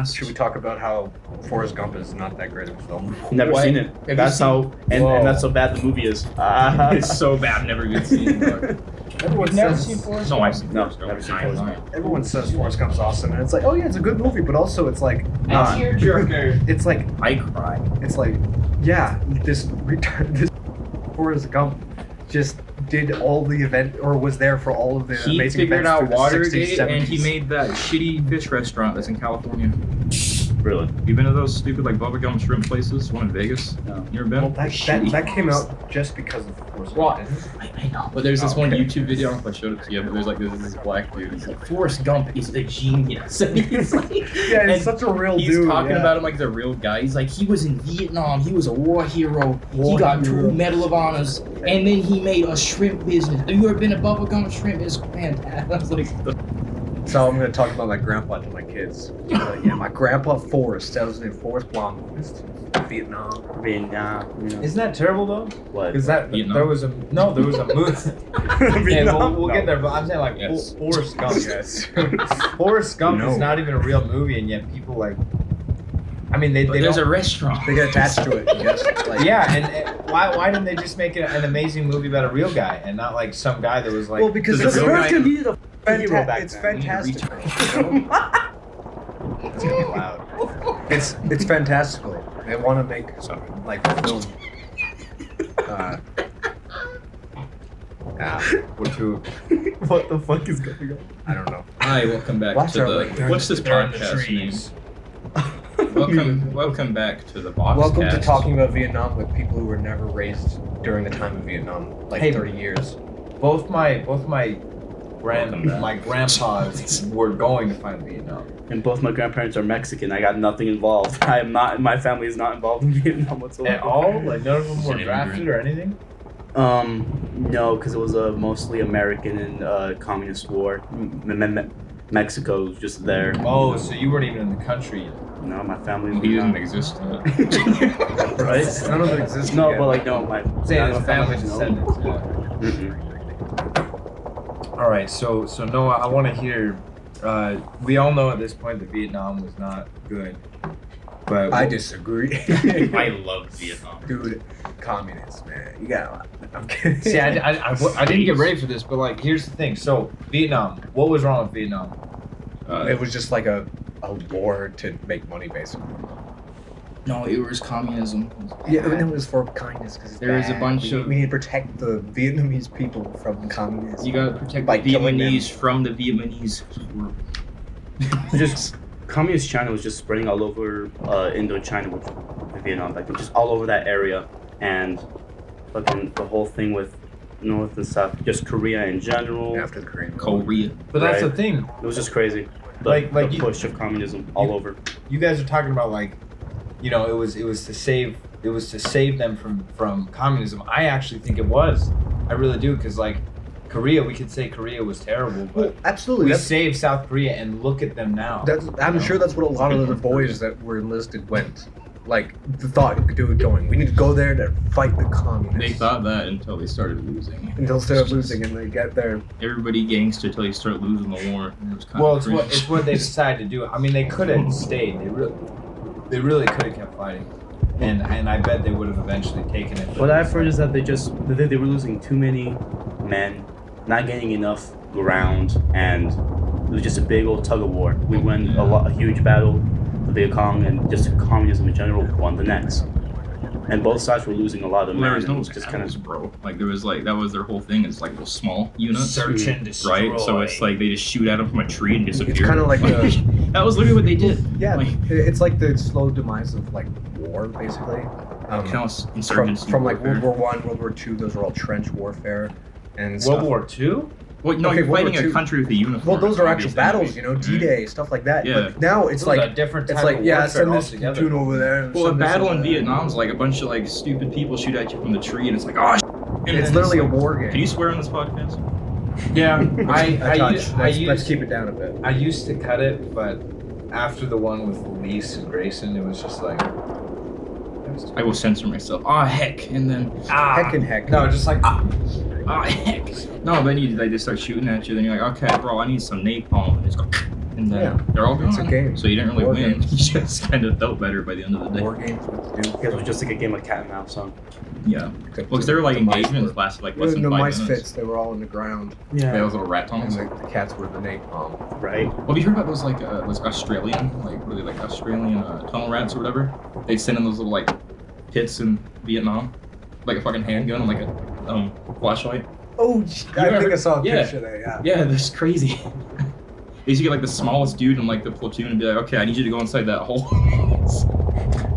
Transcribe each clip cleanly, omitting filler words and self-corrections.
should we talk about how Forrest Gump is not that great of a film? Never seen it. That's how, and that's how bad the movie is. It's so bad, never even seen it. Everyone Never says, seen Forrest No, Gump? I've seen Forrest Gump. never seen Forrest Gump. everyone says Forrest Gump's awesome, and it's like, oh yeah, it's a good movie, but also it's like, That's your jerker. it's like, I cry. it's like, yeah, this Forrest Gump just did all the event, or was there for all of the He amazing figured events out through the Watergate, 60s, 70s. and he made that shitty fish restaurant that's in California. Really? You been to those stupid like bubblegum shrimp places? One in Vegas? No. You ever been? Well, that came out just because of Forrest What? Gump, didn't it? I know. But there's this Oh, one okay. YouTube video, I don't know if I showed it to you, but there's like this black dude. He's like, Forrest Gump is a genius. And he's like, Yeah, he's and such a real he's dude. talking yeah. about him like the real guy. He's like, he was in Vietnam. He was a war hero. War he got hero. 2 Medal of Honors, and then he made a shrimp business. Have you ever been to bubblegum shrimp? It's fantastic. I was like, So I'm gonna talk about my grandpa to my kids. Yeah, my grandpa Forrest. That was his name, Forrest Blomqvist. Vietnam. isn't that terrible though? What? Because Vietnam? there was a movie. Yeah, we'll get there, but I'm saying like Yes. Forrest Gump. Yes. Forrest Gump No. is not even a real movie, and yet people like. I mean, they there's don't. a restaurant. They get attached to it. I guess. Like, Yeah, and why didn't they just make it an amazing movie about a real guy and not like some guy that was like? well, because Does it's, the real guy- needed a hero back it's then. fantastic. It's gonna be loud. It's fantastical. They want to make like a film. We're too. What the fuck is going on? I don't know. Hi, welcome back Watch to out, the. like, What's this they're in the podcast name? trees. Welcome back to the BoxCast. Welcome to talking about Vietnam with people who were never raised during the time of Vietnam, like Hey. 30 years. Both my Welcome back. my grandpas were going to fight Vietnam. And both my grandparents are Mexican. I got nothing involved. I am not. My family is not involved in Vietnam whatsoever. At all? Like none of them were An drafted or anything? No, because it was a mostly American and communist war. Mexico was just there. Oh, so you weren't even in the country yet. No, my family. He didn't exist. Right? None of them exist. No, yet. but like no, my Saying none his of my family no. descendants. Yeah. Mm-mm. All right, so Noah, I want to hear. We all know at this point that Vietnam was not good, but I disagree. I love Vietnam. Dude, communists, man. You got. I'm kidding. see, I didn't get ready for this, but like, here's the thing. So Vietnam, what was wrong with Vietnam? It was just like a war to make money, basically. No, it was communism. Yeah, and it was for kindness. Cause it's There is a bad. bunch we, of- We need to protect the Vietnamese people from communism. You gotta protect By the killing them. Vietnamese from the Vietnamese. Just communist China was just spreading all over Indochina, which Vietnam, like just all over that area, and fucking the whole thing with North and South, just Korea in general. After the Korean War. Korea. But that's Right. the thing. It was just crazy. Like the you- push of communism all over. You guys are talking about like, you know, it was to save them from communism. I actually think it was. I really do, because like Korea, we could say Korea was terrible, Well, but absolutely. we That's, saved South Korea, and look at them now. I'm you know? sure that's what a lot of the boys that were enlisted went. Like, the thought going. We need to go there to fight the communists. They thought that until they started losing. Until they start losing and they get there. Everybody gangster until you start losing the war. And it was kind Well, of it's what they decided to do. I mean, they could have stayed. They really could have kept fighting, and I bet they would have eventually taken it. What I've heard is that they were losing too many men, not getting enough ground, and it was just a big old tug of war. We won a huge battle, the Viet Cong, and just communism in general won the next. And both sides were losing a lot of men. There was and it no was just kind of bro. Like there was like that was their whole thing. It's like those small units, Search and destroy. right? So it's like they just shoot at them from a tree and disappear. It's kind of like the. that was literally what they did. Yeah, Like, it's like the slow demise of like war, basically. counts From, insurgency. from like warfare. World War I, World War II, those are all trench warfare and World stuff. War II. Well, no, Okay, you're World War fighting a II. country with a uniform. Well, those are actual obviously. battles, you know, D-Day, stuff like that. Yeah. But now it's Those are like a different type it's like of yeah, warfare send this altogether. platoon over there. and Well, a send this battle over in there. Vietnam is like a bunch of like stupid people shoot at you from the tree, and it's like, oh, and It's then literally a like, war game. Can you swear on this podcast? Yeah, Let's keep it down a bit. I used to cut it, but after the one with Elise and Grayson, it was just like. I will censor myself. Ah, heck, and then Heck and heck. No, just like ah, heck. No, then they just start shooting at you. Then you're like, okay, bro, I need some napalm. And it's go, And then Yeah. they're all gone. It's a game. So you didn't really War win. games. You just kind of felt better by the end of the day. War games with the Because it was just like a game of cat and mouse, huh? Yeah. Well, because they were like The mice engagements were- lasted like less than the 5 mice minutes. fits, they were all in the ground. Yeah, those little rat And tunnels. the cats were the napalm. Right. Well, have you heard about those like Australian, like really like Australian tunnel rats or whatever? They send in those little like pits in Vietnam, like a fucking handgun and like a flashlight. Oh, I ever- think I saw a yeah. picture there, yeah. Yeah, that's crazy. They used to get like the smallest dude in like the platoon and be like, okay, I need you to go inside that hole.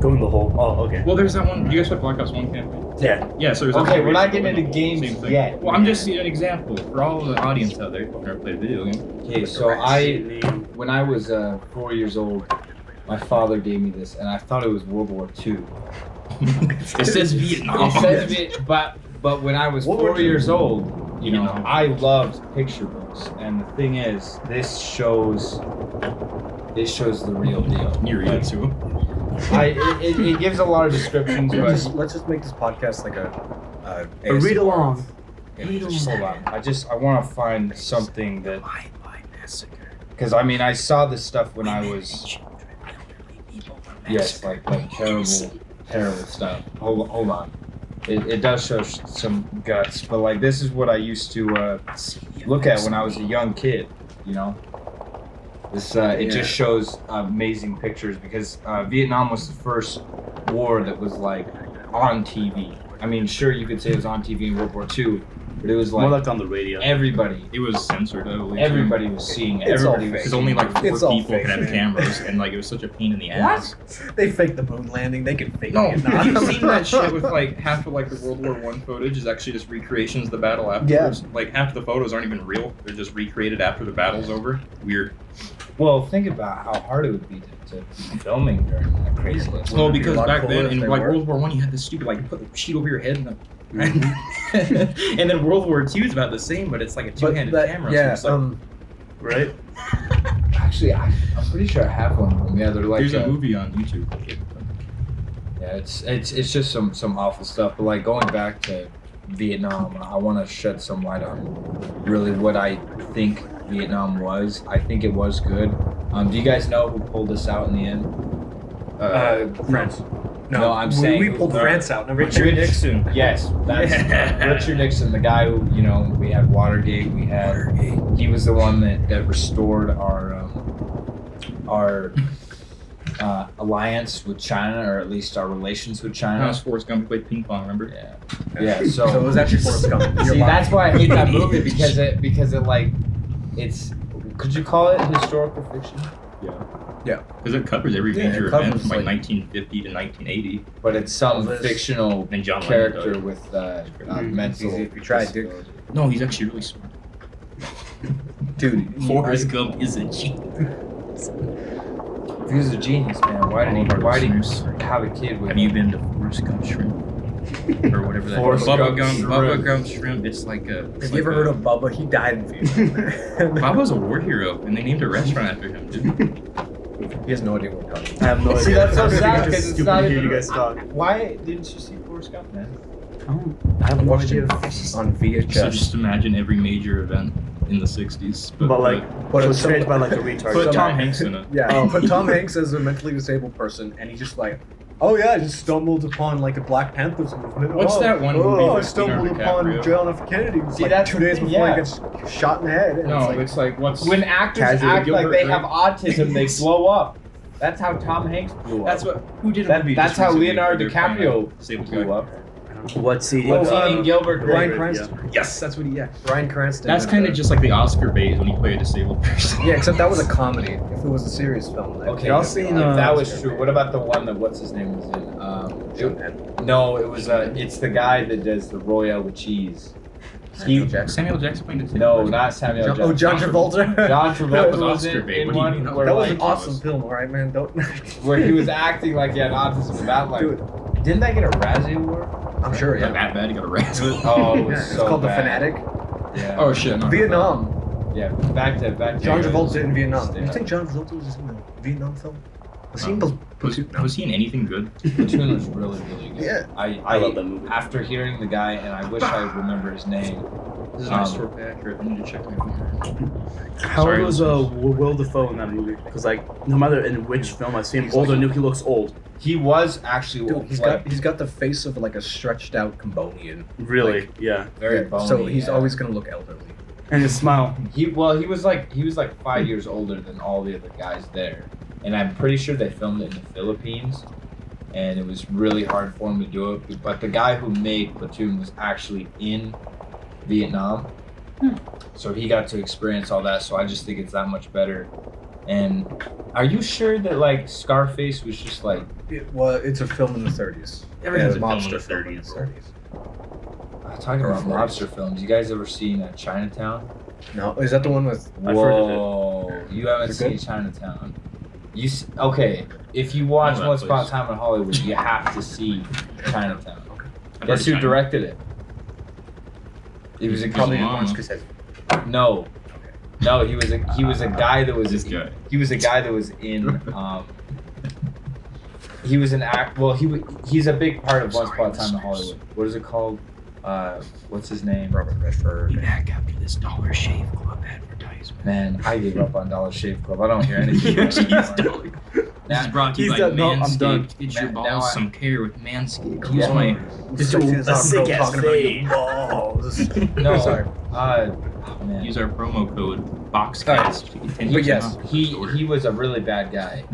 Go in the hole. Oh, okay. Well, there's that one. You guys played Black Ops 1 campaign? Yeah. Yeah, so there's that Okay, one we're where not you getting go into in the hole, games same thing. yet. Well, I'm just an example for all the audience out there who've never played a video game. Okay, so when I was 4 years old, my father gave me this, and I thought it was World War II. It says Vietnam. It says but when I was World War 4 II. years old, you know, Vietnam. I loved picture books, and the thing is, this shows the real deal. You read it too. It gives a lot of descriptions, but Let's just make this podcast like a read along. yeah, just hold on. I want to find something that, because I mean, I saw this stuff when I was, yes, like terrible stuff. Hold on. It does show some guts, but like this is what I used to look at when I was a young kid. You know, this it just shows amazing pictures because Vietnam was the first war that was like on TV. I mean, sure you could say it was on TV in World War II, but it was More like like on the radio. everybody It was censored, I believe. everybody was seeing it. It's all Everybody was fake. Because only like 4 It's all people fake, could have man. cameras, and like it was such a pain in the ass. They faked the moon landing. They can fake No, it. you've seen that shit with like half of like the World War I footage is actually just recreations of the battle afterwards. Like half the photos aren't even real; they're just recreated after the battle's over. Weird. Well, think about how hard it would be to be filming during that craziness. Well, be a because lot back cooler then if in they like were. World War I, you had this stupid like put the sheet over your head and and then World War II is about the same, but it's like a two-handed camera. Yeah, so it's like, Right? Actually, I'm pretty sure I have one of them. Yeah, they're like there's a movie on YouTube. yeah, it's just some awful stuff. But like going back to Vietnam, I want to shed some light on really what I think Vietnam was. I think it was good. Do you guys know who pulled this out in the end? France. No, I'm saying we pulled who- France out. Never Richard mind. Nixon. Yes, that's Richard Nixon, the guy who, you know, we had Watergate. He was the one that restored our alliance with China, or at least our relations with That China. was Forrest Gump played ping pong. Remember? Yeah. So it was actually Forrest Gump. You're See, that's lying. why I hate that movie because it like it's. Could you call it historical fiction? Because it covers every Yeah, major it event covers, from like like- 1950 to 1980. But it's some Elvis. fictional And John Lennon character does. with Mhm. mental. Easy if you try, dude. disability. No, he's actually really smart. Dude, Forrest Gump is a genius. If he was a genius, man, why did he have a kid with? Have you been to Forrest Gump Shrimp? Or whatever that Forrest is. Bubba Gump Gump, Shrimp. Bubba Gump Shrimp. It's like a. Have you ever heard of Bubba? He died in Vietnam. Bubba's a war hero, and they named a restaurant after him, dude. He has no idea what we're talking I have no idea. See, that's so I'm sad just because it's stupid not to hear even. you guys talk. Why didn't you see Forrest Gump, man? I have about. no Watched idea. it on So VHS. just imagine every major event in the 60s. But like, But so it's it's created by like a retard. put guy. Tom Hanks in it. Yeah, put Tom Hanks as a mentally disabled person, and he just like, oh yeah, I just stumbled upon like a Black Panthers movement. What's oh, that one movie Oh, I with stumbled Leonardo upon DiCaprio? John F. Kennedy. See, Like that's 2 the days thing, before yeah. he gets shot in the head. And No, it's it's like what's. When actors Casual act like Gilbert they Grape. have autism, they blow up. That's how Tom Hanks blew up. That's what. Who did a That- movie that's just how recently Leonardo where they're playing DiCaprio a disabled blew guy? up. What's he? Oh, Eating Gilbert Bryan Grape. Cranston. Yes, that's what he. Yeah. Bryan Cranston. That's did kind of that. just like the Oscar bait when you play a disabled person. Yeah, except that was a comedy. If it was a serious film, then Okay, it would if be seen, like that uh, was true. What about the one that what's his name was in? John Penn. No, it was it's the guy that does the Royale with cheese. Samuel Jackson. Samuel Jackson playing the No, not Samuel John, Jackson. oh, John Travolta. John That Travolta was was Oscar in, bait. in What do you one mean? where That was like, an awesome film, alright, man. Don't. where he was acting like he had autism. About like, Dude. didn't that get a Razzie Award? I'm sure, Yeah, yeah. that bad. He got a rat. Oh, it Yeah, was it's so called bad. The Fanatic. Yeah. Oh shit. No, Vietnam. Yeah. Back to John Travolta in Vietnam. Stay You up. think John Travolta was in a Vietnam film? Was he in Was, Platoon? No. was he in anything good? Platoon was really, really good. Yeah. I love that movie. After hearing the guy, and I wish I remember his name, This is not historically accurate. I need to check my phone. How Sorry, old was listeners. Will Dafoe in that movie? Because like, no matter in which film I see him He's old or like- new, he looks old. He was actually Dude, he's got the face of like a stretched out Cambodian. Really? Like, Yeah. very Yeah, bony. so he's yeah. always gonna look elderly. And his smile. He was like 5 years older than all the other guys there, and I'm pretty sure they filmed it in the Philippines, and it was really hard for him to do it. But the guy who made Platoon was actually in Vietnam, so he got to experience all that. So I just think it's that much better. And are you sure that like Scarface was just like? It's a film in the 30s. Everything's a a film in mobster the film in 30s. 30s. Talking about Or 40s. mobster films, you guys ever seen Chinatown? No, is that the one with? I've heard of it. Whoa, you haven't Is it seen Chinatown. Okay, if you watch I know that Once Upon a place. Time in Hollywood, you have to see Chinatown. I've Guess heard who of directed it? He was a Probably Mom. Martin Scorsese. no, he was a guy that was This guy. He was a guy that was in he was an act. Well, he's a big part of Once Upon a Time in Hollywood. What is it called? What's his name? Robert Redford. back after this Dollar Shave Club advertisement. Man, I gave up on Dollar Shave Club. I don't hear anything. Jeez, anymore. This is brought to you He's by done. No, I'm done. Manscaped. Get your Now balls I- some care with Manscaped. Yeah. Use my Just Sexy a as hell, sick girl ass talking about fade. your balls. No, Sorry. oh, man. use our promo code BoxCast. to get 10% But yes, off your He first order. he was a really bad guy.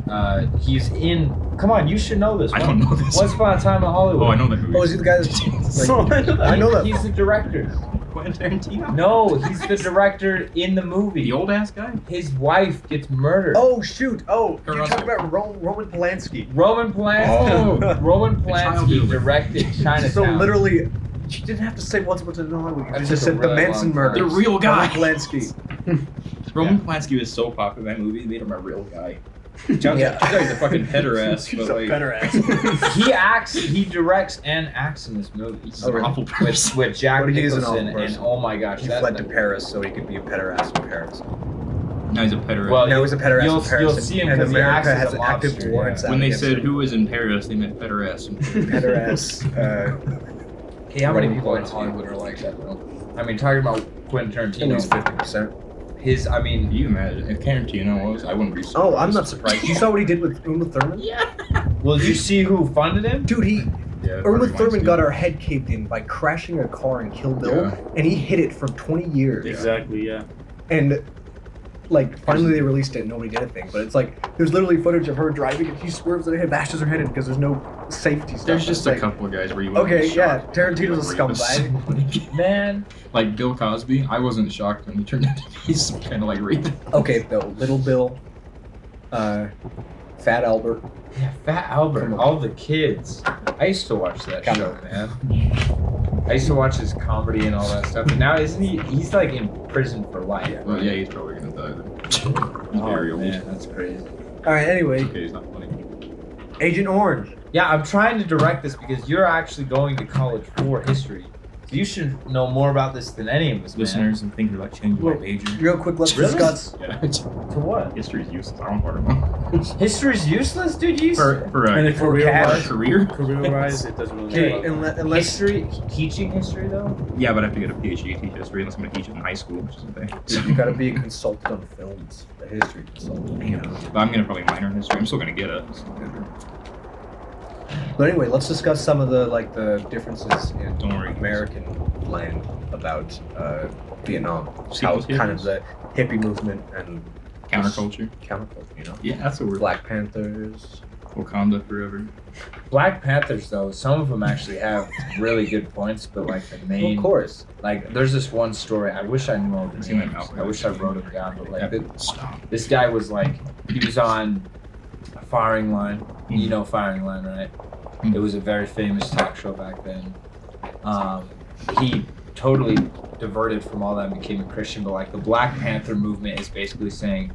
He's in. Come on, you should know this. I don't know this. Once Upon a Time in Hollywood. Oh, I know that movie. Oh, is he the guy that's So, like? I know that. He's the director. Quentin Tarantino? No, he's the director in the movie. The old ass guy? His wife gets murdered. Oh shoot! Oh, Kurt you're talking Russell. about Roman Polanski. Roman Polanski. Oh. Roman child Polanski killer. directed Chinatown. So literally, she didn't have to say Once Upon a Time in Hollywood. That She took just a said the really Manson long murder. The real guy. Roman Polanski. Roman Polanski was so popular in that movie, they made him a real guy. John's Yeah. a fucking pederast, He's but a like, better ass. he directs and acts in this movie. he's Oh, an really? awful person. With Jack But he is an Nicholson awful and person. oh my gosh, He that fled to Paris so he could be a pederast in Paris. Now he's a pederast. Well, Now he's a pederast you'll- in Paris. you'll see him and 'cause he acts America as has a an active mobster, warrants yeah. out when they against said him. who was in Paris, they meant pederast. Pederast. Hey, how many Roman people in Polanski. Hollywood are like that though? I mean, talking about Quentin At least Tarantino, 50%. I mean, Can you imagine if Tarantino was? I wouldn't be. Oh, I'm not surprised. You saw what he did with Uma Thurman? will you see who funded him? Dude, Yeah, Uma Harvey Thurman Weinstein. got her head caved in by crashing a car in Kill Bill, Yeah. and he hid it for 20 years. Exactly, yeah. And like finally they released it and nobody did a thing. But it's like there's literally footage of her driving and she swerves her head, bashes her head in because there's no safety stuff. There's It's just a like, couple of guys where you wouldn't Okay, be yeah, shocked. Tarantino's a Like rapists. scumbag. Man, Like Bill Cosby, I wasn't shocked when he turned out to be some kind of like rapist. Okay, though, Little Bill, Fat Albert. yeah, Fat Albert, Come on. all the kids. I used to watch that Come show, on. man. I used to watch his comedy and all that stuff. And now isn't he? He's like in prison for life. Yeah. Well, yeah, he's probably gonna die then. He's Oh, very old. man, that's crazy. All right, anyway, Okay, he's not funny. Agent Orange. Yeah, I'm trying to direct this because you're actually going to college for history. So you should know more about this than any of us, man. Listeners, I'm thinking about changing my major. Real quick, let's Really? discuss. Yeah, To what? history's useless. I don't want to know. History's useless, dude. You For And a career-wise, career. career-wise, it doesn't really Okay, matter. unless history, teaching history though. Yeah, but I have to get a PhD to teach history unless I'm going to teach it in high school, which is the thing. you gotta be a consultant on films, a history consultant. But I'm going to probably minor in history. I'm still going to get it. So. But anyway, let's discuss some of the differences in Don't worry. American land about Vietnam. See How those kind of hippies? the hippie movement and Counterculture. counterculture, you know. Yeah, that's a word. Black Panthers. Wakanda forever. Black Panthers though, some of them actually have really good points, but like the main, Of course. like there's this one story. I wish I knew all the I've seen that names. Malcolm I wish I X. wrote them down, but like Yeah, stop. this guy was like he was on a firing line. You know firing line, right? Mhm. It was a very famous talk show back then. He totally diverted from all that and became a Christian, but like the Black Panther movement is basically saying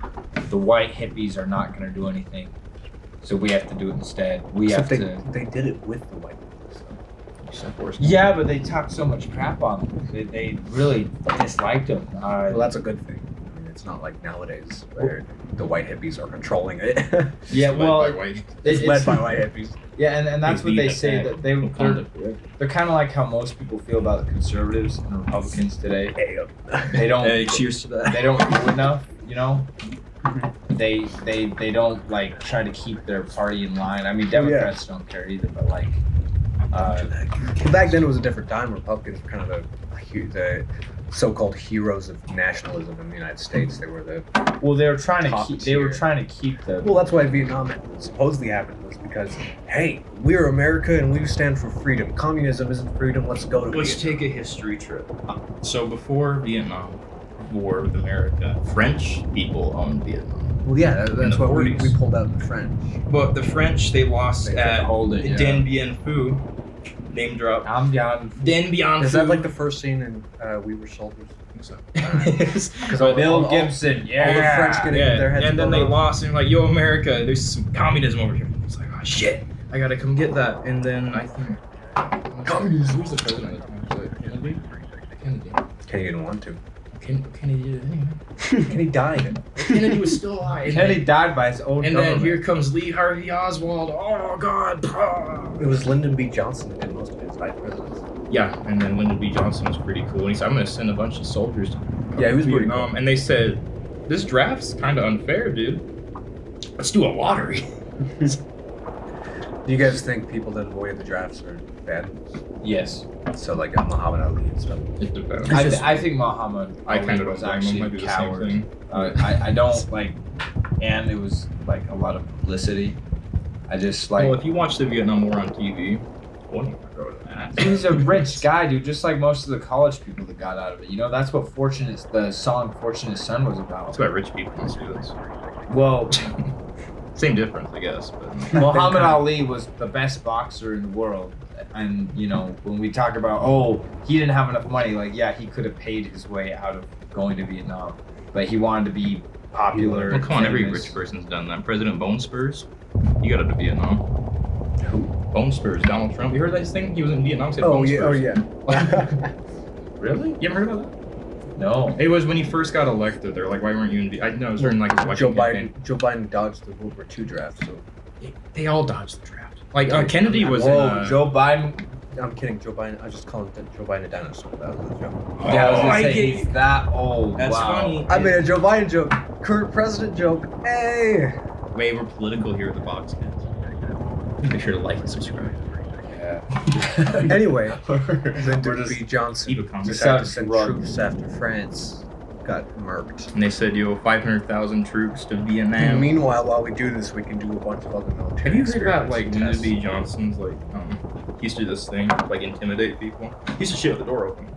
the white hippies are not going to do anything, so we have to do it instead. We have Except to. they did it with the white people. So. Yeah, but they talked so much crap on them. They really disliked them. Well, that's a good thing. I mean, it's not like nowadays where the white hippies are controlling it. Yeah, Led well, by white. It's led by white hippies. Yeah, and that's what they say, attack. that they're kind of like how most people feel about the conservatives and Republicans today. They don't Hey, cheers to that. they don't do enough, you know. They don't like try to keep their party in line. I mean, Democrats don't care either, but like, Back then it was a different time. Republicans were kind of the so-called heroes of nationalism in the United States. They were the they were trying to Top keep tier. the well. That's why Vietnam supposedly happened, was because hey, we're America and we stand for freedom. Communism isn't freedom. Let's go to Let's Vietnam. take a history trip. So before Vietnam War with America, French people owned Vietnam. Well, yeah, that's the what we 40s. pulled out the French. But the French, they lost They couldn't at hold it, yeah. Dien Bien Phu. Name drop. I'm down. Dien Bien Phu. Is that like the first scene in We Were Soldiers? I think so. Because Bill Gibson, all the yeah. French getting their heads and then blown they off. lost, and like, yo, America, there's some communism over here. It's like, oh shit, I gotta come get that. And then I think Communism. Who's the president at the time? Was it Kennedy? Kennedy. Kenny didn't want to. Kennedy did it anyway. Kenny died. Kennedy was still alive. Kennedy died by his own And government. then here comes Lee Harvey Oswald. Oh God. It was Lyndon B. Johnson that did most of his vice presidents. Yeah, and then Lyndon B. Johnson was pretty cool. And he said, I'm going to send a bunch of soldiers to Yeah, he was pretty Vietnam. cool. And they said, this draft's kind of unfair, dude. Let's do a lottery. Do you guys think people that avoided the drafts are bad? Yes, So like Muhammad Ali and stuff. It depends. I think Muhammad I Ali kind of was don't blame him. actually I a do the same coward. thing. I don't like, and it was like a lot of publicity. I just like. Well, if you watch the Vietnam War on TV, wouldn't you go to that? He was a rich guy, dude, just like most of the college people that got out of it. You know, that's what the song Fortunate Son was That's about. why rich people must do this. Well, Same difference, I guess. But Muhammad Ali was the best boxer in the world. And, you know, when we talk about, oh, he didn't have enough money, like, yeah, he could have paid his way out of going to Vietnam. But he wanted to be popular. well, come on, every famous. rich person's done that. President Bone Spurs, he got out of Vietnam. Who? Bone Spurs, Donald Trump. You heard that thing? He was in Vietnam. Said Oh Bone yeah, oh Spurs. yeah. Really? You haven't heard of that? No. It was when he first got elected. They're like, why weren't you in? I know it was during like his election campaign. Joe Biden dodged the World War II draft. So They all dodged the draft. Like Kennedy was Whoa, in. Joe Biden. I'm kidding. Joe Biden. I just called Joe Biden a dinosaur. That was a joke. Yeah, I was Oh, gonna I say get he's that old. That's wow. funny. I made a Joe Biden joke. Current president joke. Hey. Wait, we're political here at the BoxCast. Make sure to like and subscribe. Yeah. Anyway, We're Lyndon just- B. Johnson Keep it calm. decided to Sounds send wrong. troops after France got murked. And they said, yo, 500,000 troops to And Vietnam. meanwhile, while we do this, we can do a bunch of other military. Have you heard about experiments like and Lyndon tests. B. Johnson's he used to do this thing, like intimidate people. He used to shit with the door open.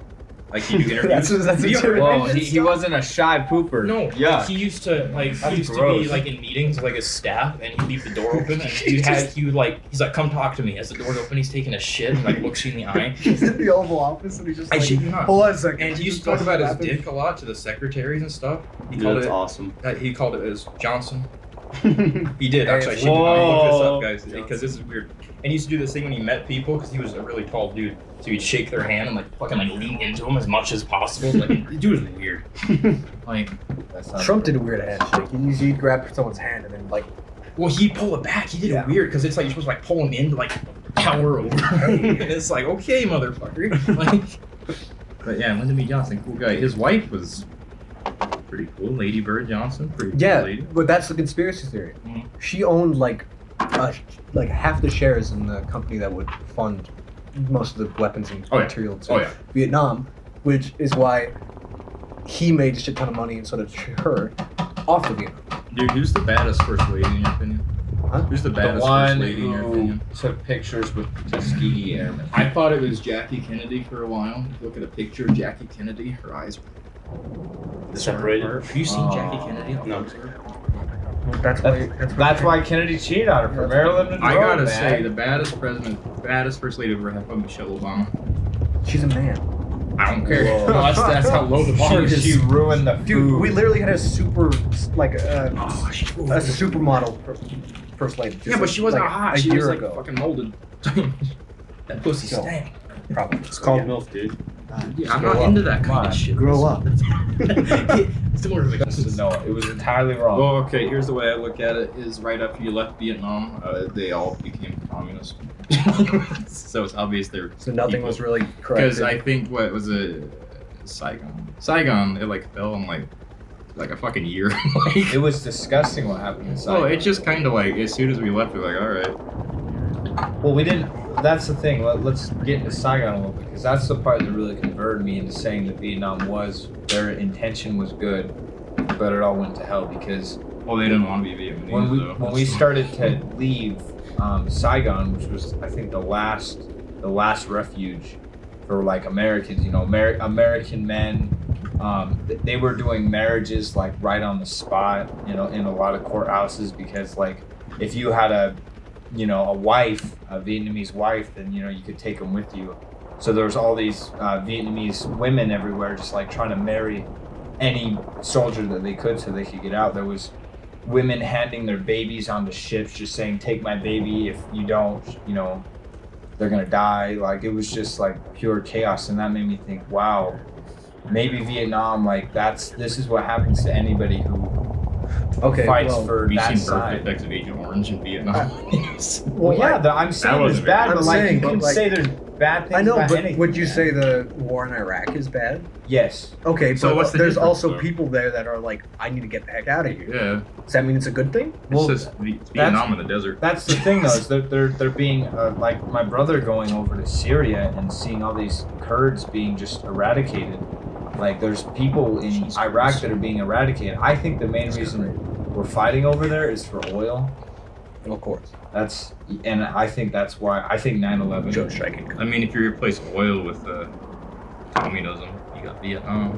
Like he'd do interviews. That's You heard Whoa, that? he wasn't a shy pooper. No, Yeah. he used to That's he used to gross. be like in meetings like his staff, and he'd leave the door open, and he's like, come talk to me. As the door's open, he's taking a shit and like looks you in the eye. He's in the Oval Office and he's just I like, shit you not. hold on a second. And he used to talk about his dick a lot to the secretaries and stuff. He Dude, called that's it awesome. he called it as Johnson. He did actually. I shit you not. Whoa. Look this up, guys, because this is weird. And he used to do this thing when he met people because he was a really tall dude. So he'd shake their hand and like fucking like lean into them as much as possible. Like the dude was weird. Like, That sounds Trump did a weird handshake. He'd grab someone's hand and then like, well, he'd pull it back. He did Yeah. it weird because it's like you're supposed to like pull him in to like power over. And it's like, okay, motherfucker. Like, but yeah, Lyndon B. Johnson, cool guy. His wife was pretty cool, Lady Bird Johnson. Pretty cool yeah, lady. but that's the conspiracy theory. Mhm. She owned like half the shares in the company that would fund most of the weapons and Oh, yeah. material to Oh yeah. Vietnam, which is why he made a shit ton of money and so did her off the Vietnam. Dude, who's the baddest first lady in your opinion? Huh? Who's the The baddest first one lady in your who opinion? took pictures with Tuskegee Airmen. I thought it was Jackie Kennedy for a while. If you look at a picture of Jackie Kennedy, her eyes were Separated? Have you seen Oh. Jackie Kennedy? No. That's That's why Kennedy cheated on her for Marilyn Monroe. I gotta man. say, the baddest president, baddest first lady ever had was Michelle Obama. she's a man. I don't care. Whoa. No, that's how low the bar is. she ruined the food. Dude, we literally had a super like a Oh, supermodel first lady. just yeah, but she wasn't like hot. A She year was like ago, fucking molded. That pussy No. stank. probably. It's called MILF, dude. Yeah, I'm not into that kind of shit. Grow up. Similar to the No, it was entirely wrong. Well, okay, here's the way I look at it: is right after you left Vietnam, they all became communist. So it's obvious they're So nothing was really correct. because I think what was it, Saigon, it like fell in like a fucking year. Like, It was disgusting what happened inside. well, it's just kind of like as soon as we left, we're like, all right. Well, we didn't. That's the thing. Let's get into Saigon a little bit because that's the part that really converted me into saying that Vietnam was their intention was good, but it all went to hell because Well, they didn't want to be Vietnamese. when we started to leave Saigon, which was I think the last refuge for like Americans. You know, American men. They were doing marriages like right on the spot. You know, in a lot of courthouses because like if you had a wife, a Vietnamese wife, then you could take them with you. So there was all these Vietnamese women everywhere, just like trying to marry any soldier that they could, so they could get out. There was women handing their babies onto ships, just saying, "Take my baby. If you don't, they're gonna die." Like it was just like pure chaos, and that made me think, wow, maybe Vietnam, like this is what happens to anybody who fights for Have you that seen side. Perfect X of Agent Orange in Vietnam? Well, yeah, I'm saying wasn't it's bad, very but good. like I'm you saying, can but, like, say there's bad things I know, about but anything. would you say the war in Iraq is bad? Yes. Okay, So but what's the there's difference, also though? people there that are like, I need to get the heck out of here. Yeah, Does that mean it's a good thing? Well, it's just Vietnam in the desert. That's the thing, though, is they're being like my brother going over to Syria and seeing all these Kurds being just eradicated. Like there's people in Jesus Iraq Christ. that are being eradicated. I think the main reason we're fighting over there is for oil. Of course. And I think that's why I think 9/11. Joe striking. I mean, if you replace oil with communism, you got Vietnam.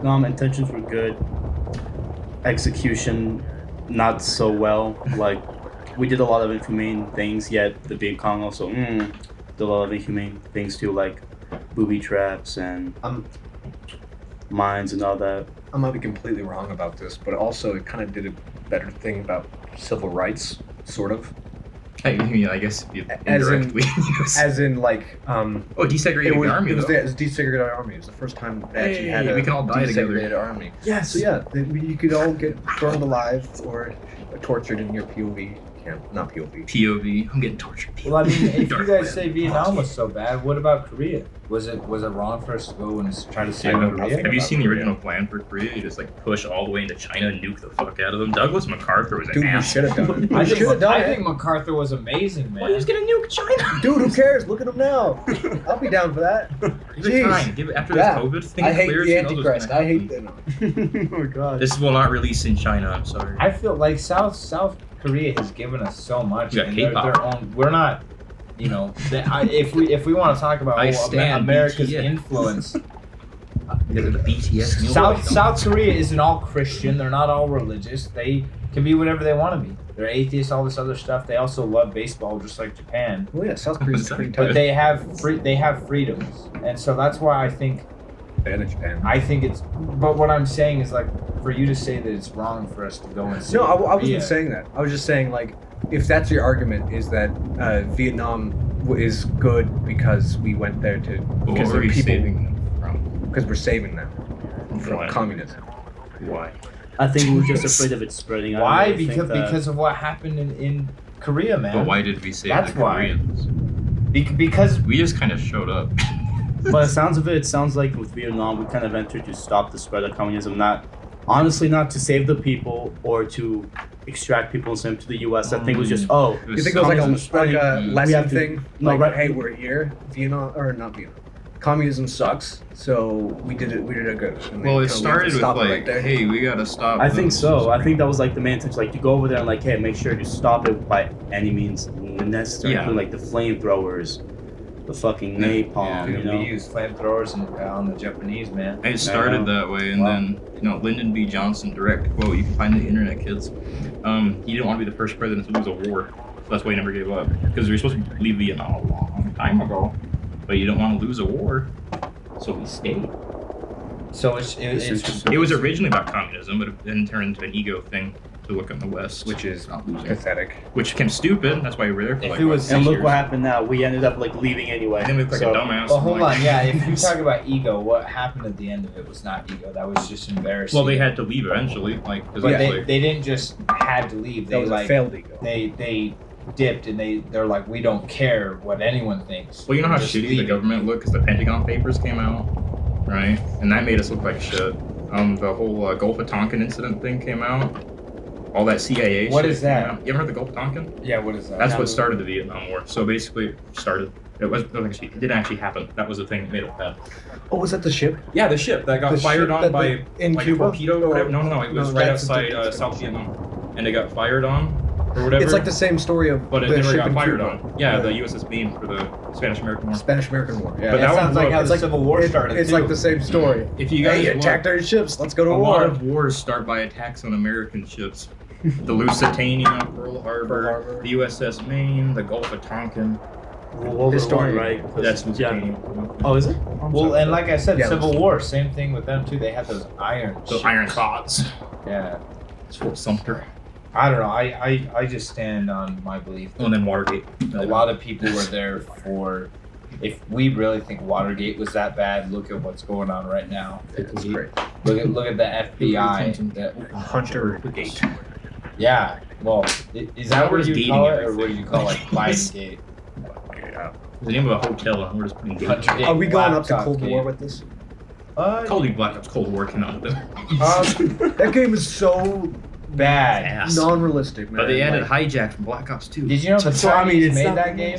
No, my intentions were good. Execution, not so well. Like, we did a lot of inhumane things, yet the Viet Cong also did a lot of inhumane things too, like booby traps and mines and all that. I might be completely wrong about this, but also it kind of did a better thing about civil rights, sort of. I mean, I guess if you As in- indirectly use. As in, like, Desegregating the army, it was though. it was desegregated army. It was the first time they actually had Hey, a we can all die together. desegregated army. Yes. So yeah, you could all get burned alive or tortured in your POV camp, not POV. POV. I'm getting tortured. Well, I mean, if you Dark guys Land. say Vietnam was so bad, what about Korea? Was it wrong for us to go and try to save I know Korea? nothing. Have you about seen the Korea. original plan for Korea? You just like push all the way into China and nuke the fuck out of them. Douglas MacArthur was an Dude, we ass. should have done it. I We think, should have done I it. think MacArthur was amazing, man. Well, he was gonna nuke China. Dude, who cares? Look at him now. I'll be down for that. Give it Jeez. time. Give it after Yeah. this COVID thing I hate clears. the who knows what's Antichrist. gonna I hate happen. that. Oh my god. This will not release in China. I'm sorry. I feel like South Korea has given us so much. You got and K-pop. their own. We're not. If we want to talk about I stand America's BTS. influence, Because of the BTS. New South Boy. South Korea isn't all Christian. They're not all religious. They can be whatever they want to be. They're atheists, all this other stuff. They also love baseball, just like Japan. Well, yeah, South Korea's pretty But tight. they have freedoms, and so that's why I think Japan. it's. But what I'm saying is like for you to say that it's wrong for us to go and. No, I Korea, wasn't saying that. I was just saying, like, if that's your argument, is that Vietnam is good because we went there to But because what there were are you people saving them from? because we're saving them from Why? communism. Why? I think we were just afraid of it spreading. I Why? really think that- Because of what happened in Korea, man. But why did we save That's the why. Koreans? Because We just kind of showed up. By the sounds of it, it sounds like with Vietnam, we kind of entered to stop the spread of communism. Not to save the people or to extract people and send them to the U.S. I think it was just, It You was think it was like communism a spreading. We lesson have to- thing? no, Like, right- hey, we're here. Vietnam or not Vietnam? Communism sucks, so we did it. We did it good. And Well, they it kinda started with stopped it like, right there. hey, we gotta stop. I think those so. I think that was like the main intention, like to go over there and like, hey, make sure to stop it by any means necessary, Yeah. including like the flamethrowers, the fucking napalm, dude, you know. we used flamethrowers on the Japanese, man. It started that way, and Wow. then Lyndon B. Johnson, direct quote. You can find the internet, kids. He didn't want to be the first president to lose a war, so that's why he never gave up. Because we were supposed to leave Vietnam a long time ago, but you don't want to lose a war, so we stayed. So it's It was originally about communism, but it then turned into an ego thing. to look in the West, Which is not losing. pathetic. Which became stupid. That's why we were there for If like it was- And 6 look years. what happened now. We ended up like leaving anyway. And then we look like So- a dumbass. Well, hold like- on. Yeah, if you talk about ego, what happened at the end of it was not ego. That was just embarrassing. Well, they had to leave eventually, like because But like, they didn't just had to leave. That They was a like failed ego. they dipped and they're like, we don't care what anyone thinks. well, you know how Just shitty leave the it. government looked because the Pentagon Papers came out, right? And that made us look like shit. The whole Gulf of Tonkin incident thing came out. All that CIA. What shit is came that? out. You ever heard the Gulf of Tonkin? Yeah, what is that? That's what started the Vietnam War. So basically, it started. It didn't actually happen. That was the thing that made it bad. Oh, was that the ship? Yeah, the ship that got The fired ship on that by in like Cuba? torpedo. Or whatever. No, it was No, right that's a outside different South ship. Vietnam, and it got fired on or whatever. It's like the same story of but it the never ship got in fired Cuba. on. Yeah, the USS Bean for the Spanish-American War. Spanish-American War. Yeah, But that that one sounds like blew how up. the Civil War It- started. It's too. like the same story. If you guys Hey, look, attacked our ships. Let's go to a war. lot of wars start by attacks on American ships. The Lusitania, Pearl Harbor, the USS Maine, the Gulf of Tonkin. Well, This story, right? 'Cause- That's yeah. Lusitania. Oh, is it? I'm Well, sorry. and like I said, Yeah, Civil let's- War, same thing with them too. They had those iron. So ships. Iron Thoughts. Yeah. It's Fort Sumter. I don't know. I just stand on my belief that And then Watergate. a lot of people were there for. If we really think Watergate was that bad, look at what's going on right now. It's great. Look at the FBI. Hunter. Gate. Yeah. Well, is that what We're just you gating call it, or everything. what do you call like Biden Gate? The name of a hotel, and we're just putting Gate. Hunter Gate, Are we going up to laptop Cold Gate. War with this? Call of Black Ops Cold War came out with it. That game is so Bad. Ass. non-realistic, man. But they added Like, hijack from Black Ops 2. Did you know the So, I mean, Chinese it's made not- that game?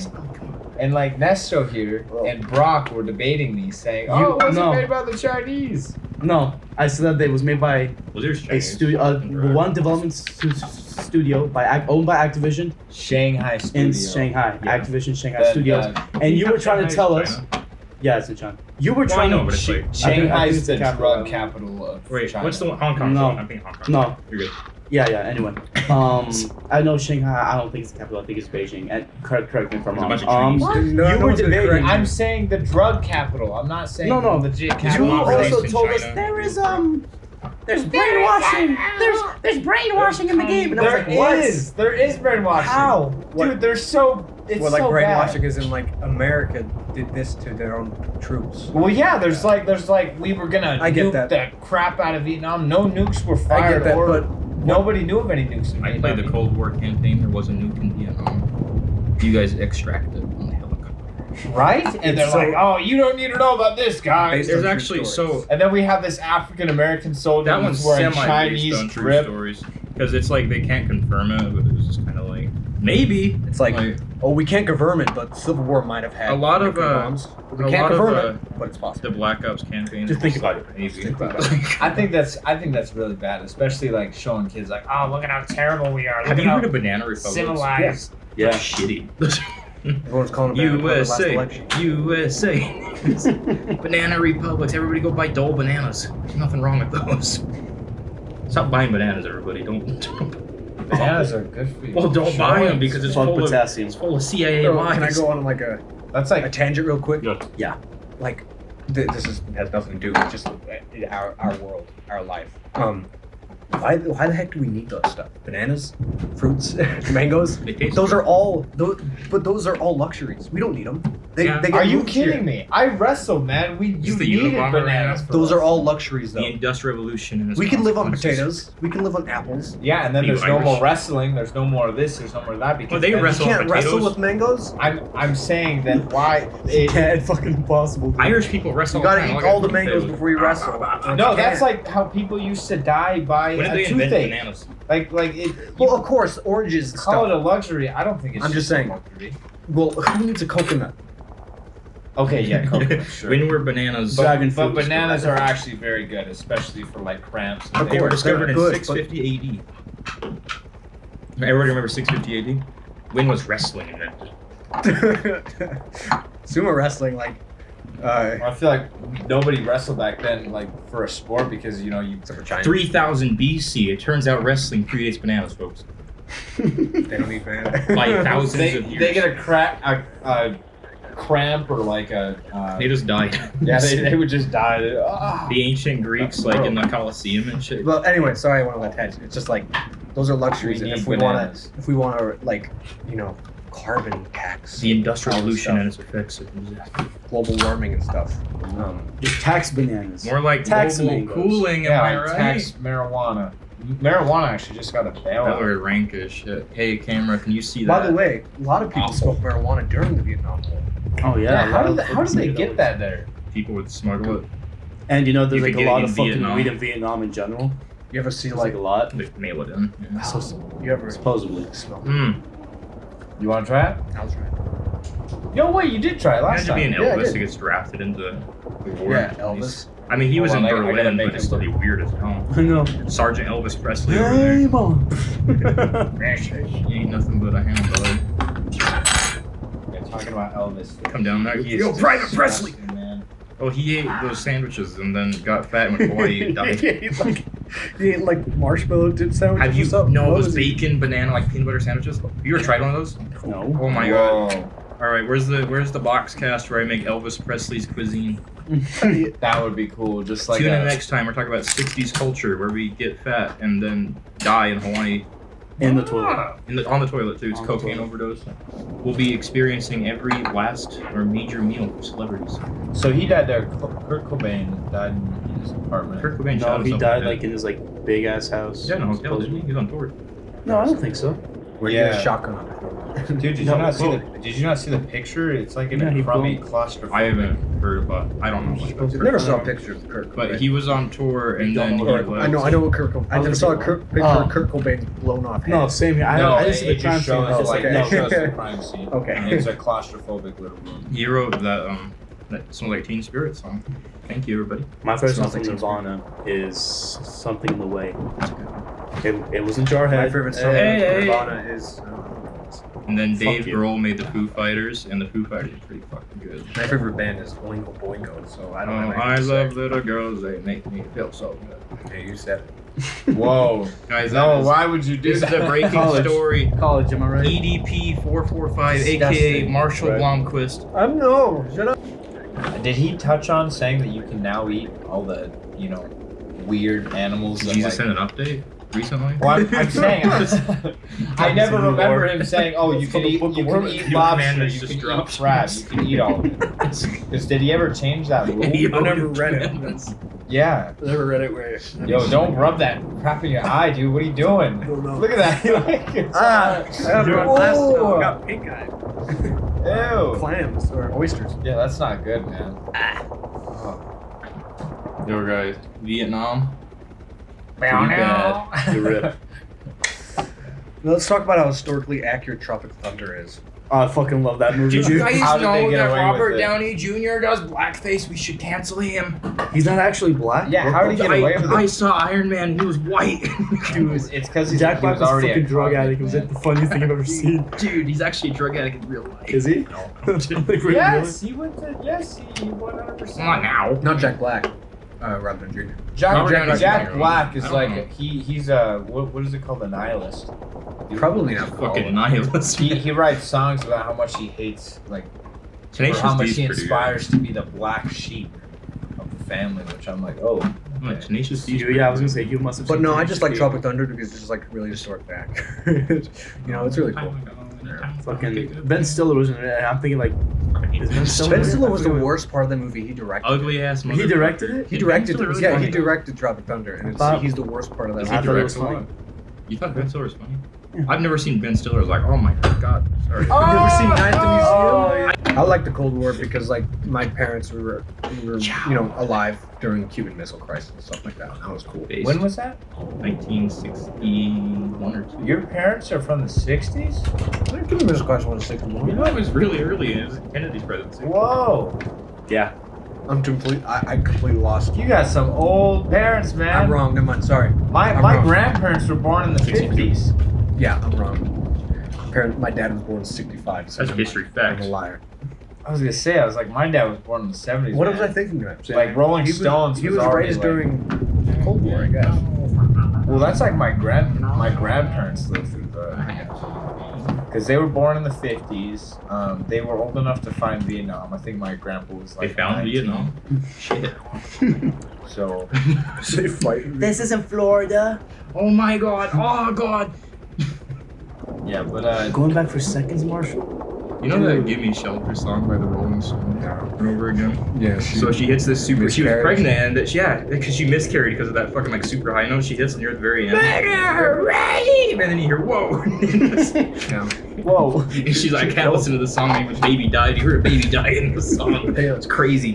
And like Nesto here and Brock were debating these, saying, You- "Oh, it wasn't no. made by the Chinese." No, I said that it was made by Well, there's a Chinese. studio, one development studio owned by Activision Shanghai studio. in Shanghai. Yeah. Activision Shanghai That, Studios. And you were trying to tell us, China. yeah, it's in China. You were Well, I trying know, to, but it's like. Shanghai's it's the the drug capital. capital of Wait, China. what's the one? Hong Kong. No. I'm thinking Hong Kong. no, You're good. yeah. Anyway, I know Shanghai. I don't think it's the capital. I think it's Beijing. And correct me if I'm There's a bunch of wrong. trees. No, You no were one's gonna debating. correct I'm you. saying the drug capital. I'm not saying No, no. legit You capital. not also released in told us China. there is there's brainwashing. There's brainwashing in the game, and I was There like, what? is brainwashing. How? Dude, they're so. It's Well, like so brainwashing bad. is in like America did this to their own troops. Well, yeah, there's like we were gonna I get nuke that. the crap out of Vietnam. No nukes were I fired, get that, or but nobody knew of any nukes in I Vietnam. played the Cold War campaign. There was a nuke in Vietnam. You guys extracted on the helicopter. Right? And they're It's so- like, "Oh, you don't need to know about this, guy." Based There's on true actually stories. And then we have this African American soldier that one's who's wearing semi Chinese based on true drip. stories because it's like they can't confirm it, but it was just kind of like maybe It's like, oh, we can't confirm it, but Civil War might have had A lot of, nuclear bombs. We a can't lot of, confirm uh, it, but it's possible. the Black Ops campaign. Just is think just about like, it. Maybe. Think about it. I think that's really bad, especially like showing kids like, "Oh, look at how terrible we are. Look Have at you how heard of Banana Republic? civilized." Yeah. Shitty. Everyone's calling it the last USA, election. USA. Banana Republics. Everybody go buy Dole bananas. There's nothing wrong with those. Stop buying bananas, everybody. Don't. Bananas are good for you. Well, don't Sure. buy them because it's Fuck full potassium. it's full of CIA So, lies. can I go on like a That's like tangent real quick? Yeah. Like, this has nothing to do with just our world, our life. Why the heck do we need those stuff? Bananas, fruits, mangoes. They taste Those good. are all those are all luxuries. We don't need them. They Yeah. get Are you moved here. kidding me? I wrestled, man. You the needed Unabomber bananas. man. For Those are wrestling. all luxuries, The though. Industrial Revolution and its We can live on consequences. potatoes. We can live on apples. Yeah, and then You there's no Irish? more wrestling. There's no more of this. There's no more of that. Because Well, they then- You wrestle- can't potatoes. wrestle with mangoes. I'm saying that why it, It's fucking impossible. dude. Irish people wrestle. You gotta all the eat time. all Look the at mangoes potatoes. before you wrestle. no, You that's can't. like how people used to die by When did a they invent toothache. bananas? Like it. Well, of course, oranges and Call it a stuff. luxury. I don't think it's. I'm just saying. a luxury. Well, who needs a coconut? Okay, yeah, coconut, sure. When were bananas? Dragon But fruit. bananas are actually very good, especially for like cramps. Of They were course, discovered they're in good, 650 AD. Everybody remember 650 AD? When was wrestling invented? Sumo wrestling, like, I feel like nobody wrestled back then, like for a sport, because you know you. except for China. 3000 BC. It turns out wrestling predates bananas, folks. They don't eat bananas. By thousands They, of years. they get a cramp or like a. They just died. Yeah, they would just die. Ah. The ancient Greeks, like in the Colosseum and shit. Well, anyway, sorry I went on that tangent. It's just like Those are luxuries. We And need if we want to, like, you know, carbon tax, The industrial all this revolution stuff, and its effects. global warming and stuff. Just tax bananas. More like Tax global mangoes. cooling, am Yeah, I like right? tax marijuana. Marijuana actually just got a That bailout. were rank as shit. Hey, camera, can you see By that? the way, a lot of people Awful. smoked marijuana during the Vietnam War. Oh yeah. How did they get that there? People would smuggle it. And you know, there's You like could a get lot it of in fucking Vietnam. weed in Vietnam in general. You ever see It's like like a lot. They mail it in. Yeah. you ever Supposedly. smell? You want to try it? I was right. Yo, wait, you did try it last Imagine being time. Yeah, I Elvis did. who gets drafted into the war. Yeah, Elvis. I mean, he was Hold in on, I gotta Berlin, make but it's it still weird as hell. I know. Sergeant Elvis Presley over there. Hey, mom. You ain't nothing but a hound dog. Yeah, talking about Elvis. Come down there. He is Yo, Private disgusting, Presley! man. Oh, he ate those sandwiches and then got fat and went to Hawaii and died. He ate like marshmallow dip sandwiches. Have you? or something? No, it What was was bacon, banana, like peanut butter sandwiches. Have you ever tried one of those? No. Oh my god! Whoa. All right, where's the BoxCast where I make Elvis Presley's cuisine? That would be cool. Just like Tune in a, next time. We're talking about '60s culture where we get fat and then die in Hawaii. In the toilet. On the toilet too. It's On the cocaine toilet. overdose. We'll be experiencing every last or major meal for celebrities. So he died there. Kurt Cobain died in his apartment. Kurt Cobain shot No, he himself died in the like in his like big ass house. Yeah, no, he was on tour. No, I don't think so. Where you get a shotgun on it. Dude, did No, you not see whoa. Did you not see the picture? It's like in Yeah, he a crummy blew- claustrophobic. I haven't heard about. I don't know much about I Kurt. never saw a picture of Kurt Cobain. But he was on tour and then he Or, left. I know what Kurt Cobain. I was never saw a gonna say, picture oh. of Kurt Cobain's blown off head. No, same here. No, I didn't see the it crime just scene. shows I was like like, it no. shows the crime scene. Okay. And it's a claustrophobic little room. He wrote that smells like Teen Spirit song. Thank you, everybody. My first song Smells from like Nirvana is Something in the Way. It was in Jarhead. My favorite song Hey, of hey. Nirvana is. And then Dave you. Grohl made the Foo Fighters, and the Foo Fighters are pretty fucking good. My favorite band is Oingo Boingo, so I Oh, don't know. I love little girls. They make me feel so good. Hey, you said Whoa. Guys, No, that is, why would you do this is that? a breaking College. story. College, am I right? EDP 445, aka Disgusting. Marshall Right. Blomquist. I'm no. Shut up. Did he touch on saying that you can now eat all the, weird animals? Did that, Jesus like- send an update recently? Well, I'm saying, I never New remember Lord. him saying, "Oh, you It's can called the eat, Book you of can Mormon. eat New lobster, commandments you just can eat dropped. crab, you can eat all of it." Because did he ever change that rule? I never read it. Yeah. I never read it where. Yo, don't rub that crap in your eye, dude. What are you doing? don't know. Look at that. I got my Whoa. glasses on. I got pink eye. Ew. Clams or oysters. Yeah, that's not good, man. Yo, guys, Vietnam. Pretty bad. The rip. Let's talk about how historically accurate Tropic Thunder is. I fucking love that movie. Did you dude. guys How did they know get that away Robert with it? Downey Jr. does blackface? We should cancel him. He's not actually black. Yeah, how did he get away with I it? saw Iron Man. He was white. Dude, it's because Jack Black was a already fucking drug convict, addict. It was man. like the funniest thing I've ever seen. Dude, he's actually a drug addict in real life. Is he? No. Like, really? Yes, he went to. Yes, he 100%. Not now. Not Jack Black. Robert Downey Jr. Jack, Robert Downey Jack Jr. Black is I don't like know. he's a what is it called, a nihilist? Probably not. Fucking nihilist. He writes songs about how much he hates, like, or Tenacious how much D's he pretty inspires to be the black sheep of the family, which I'm like, oh. good. Like, Tenacious D's. Yeah, I was gonna say you must have. But seen no, I Tenacious just like D. Tropic Thunder because it's just like really historic back. It's really cool. Fucking Ben Stiller was in it. And I'm thinking like, is Ben Stiller? Ben in it? Stiller was I the forget. worst part of the movie. He directed. Ugly ass. He directed it? He directed. Ben Stiller really Yeah, funny. he directed Tropic Thunder, and thought- he's the worst part of that Does I he movie. thought it direct was a lot? funny. You thought Ben Stiller was funny? Yeah. I've never seen Ben Stiller. Like, oh my god. Sorry. You've never seen Night at the Museum? Oh, I like the Cold War because like my parents were alive during the Cuban Missile Crisis and stuff like that. That was cool. Based When was that? 1961 or 2. Your parents are from the 60s? The Cuban Missile Crisis was You 61. know, it was really early. It was Kennedy's presidency. Whoa. Yeah. I completely lost. You got some old parents, man. I'm wrong. Never mind. Sorry. My I'm my wrong. grandparents were born in the 50s. Yeah, I'm wrong. My dad was born in '65. So That's history facts. I'm a liar. I was gonna say, I was like, my dad was born in the 70s. What man. was I thinking of? Like Rolling He Stones was already raised like, during the Cold War, I guess. Well, that's like my grandparents lived through the. because they were born in the 50s. They were old enough to find Vietnam. I think my grandpa was They like found 19. Vietnam. Shit. So They fight. This isn't Florida. Oh my god. Oh god. yeah, but Going back for seconds, Marshall. You know that "Give Me Shelter" song by the Rolling Stones over and over again? Yeah. So she hits this super. She was Miscarriage. pregnant, and yeah, because she miscarried because of that fucking like super high note she hits near the very end. And then you hear whoa. Yeah. whoa. And she's like, I can't listen to the song anymore. The baby died. You heard a baby die in the song. It's crazy.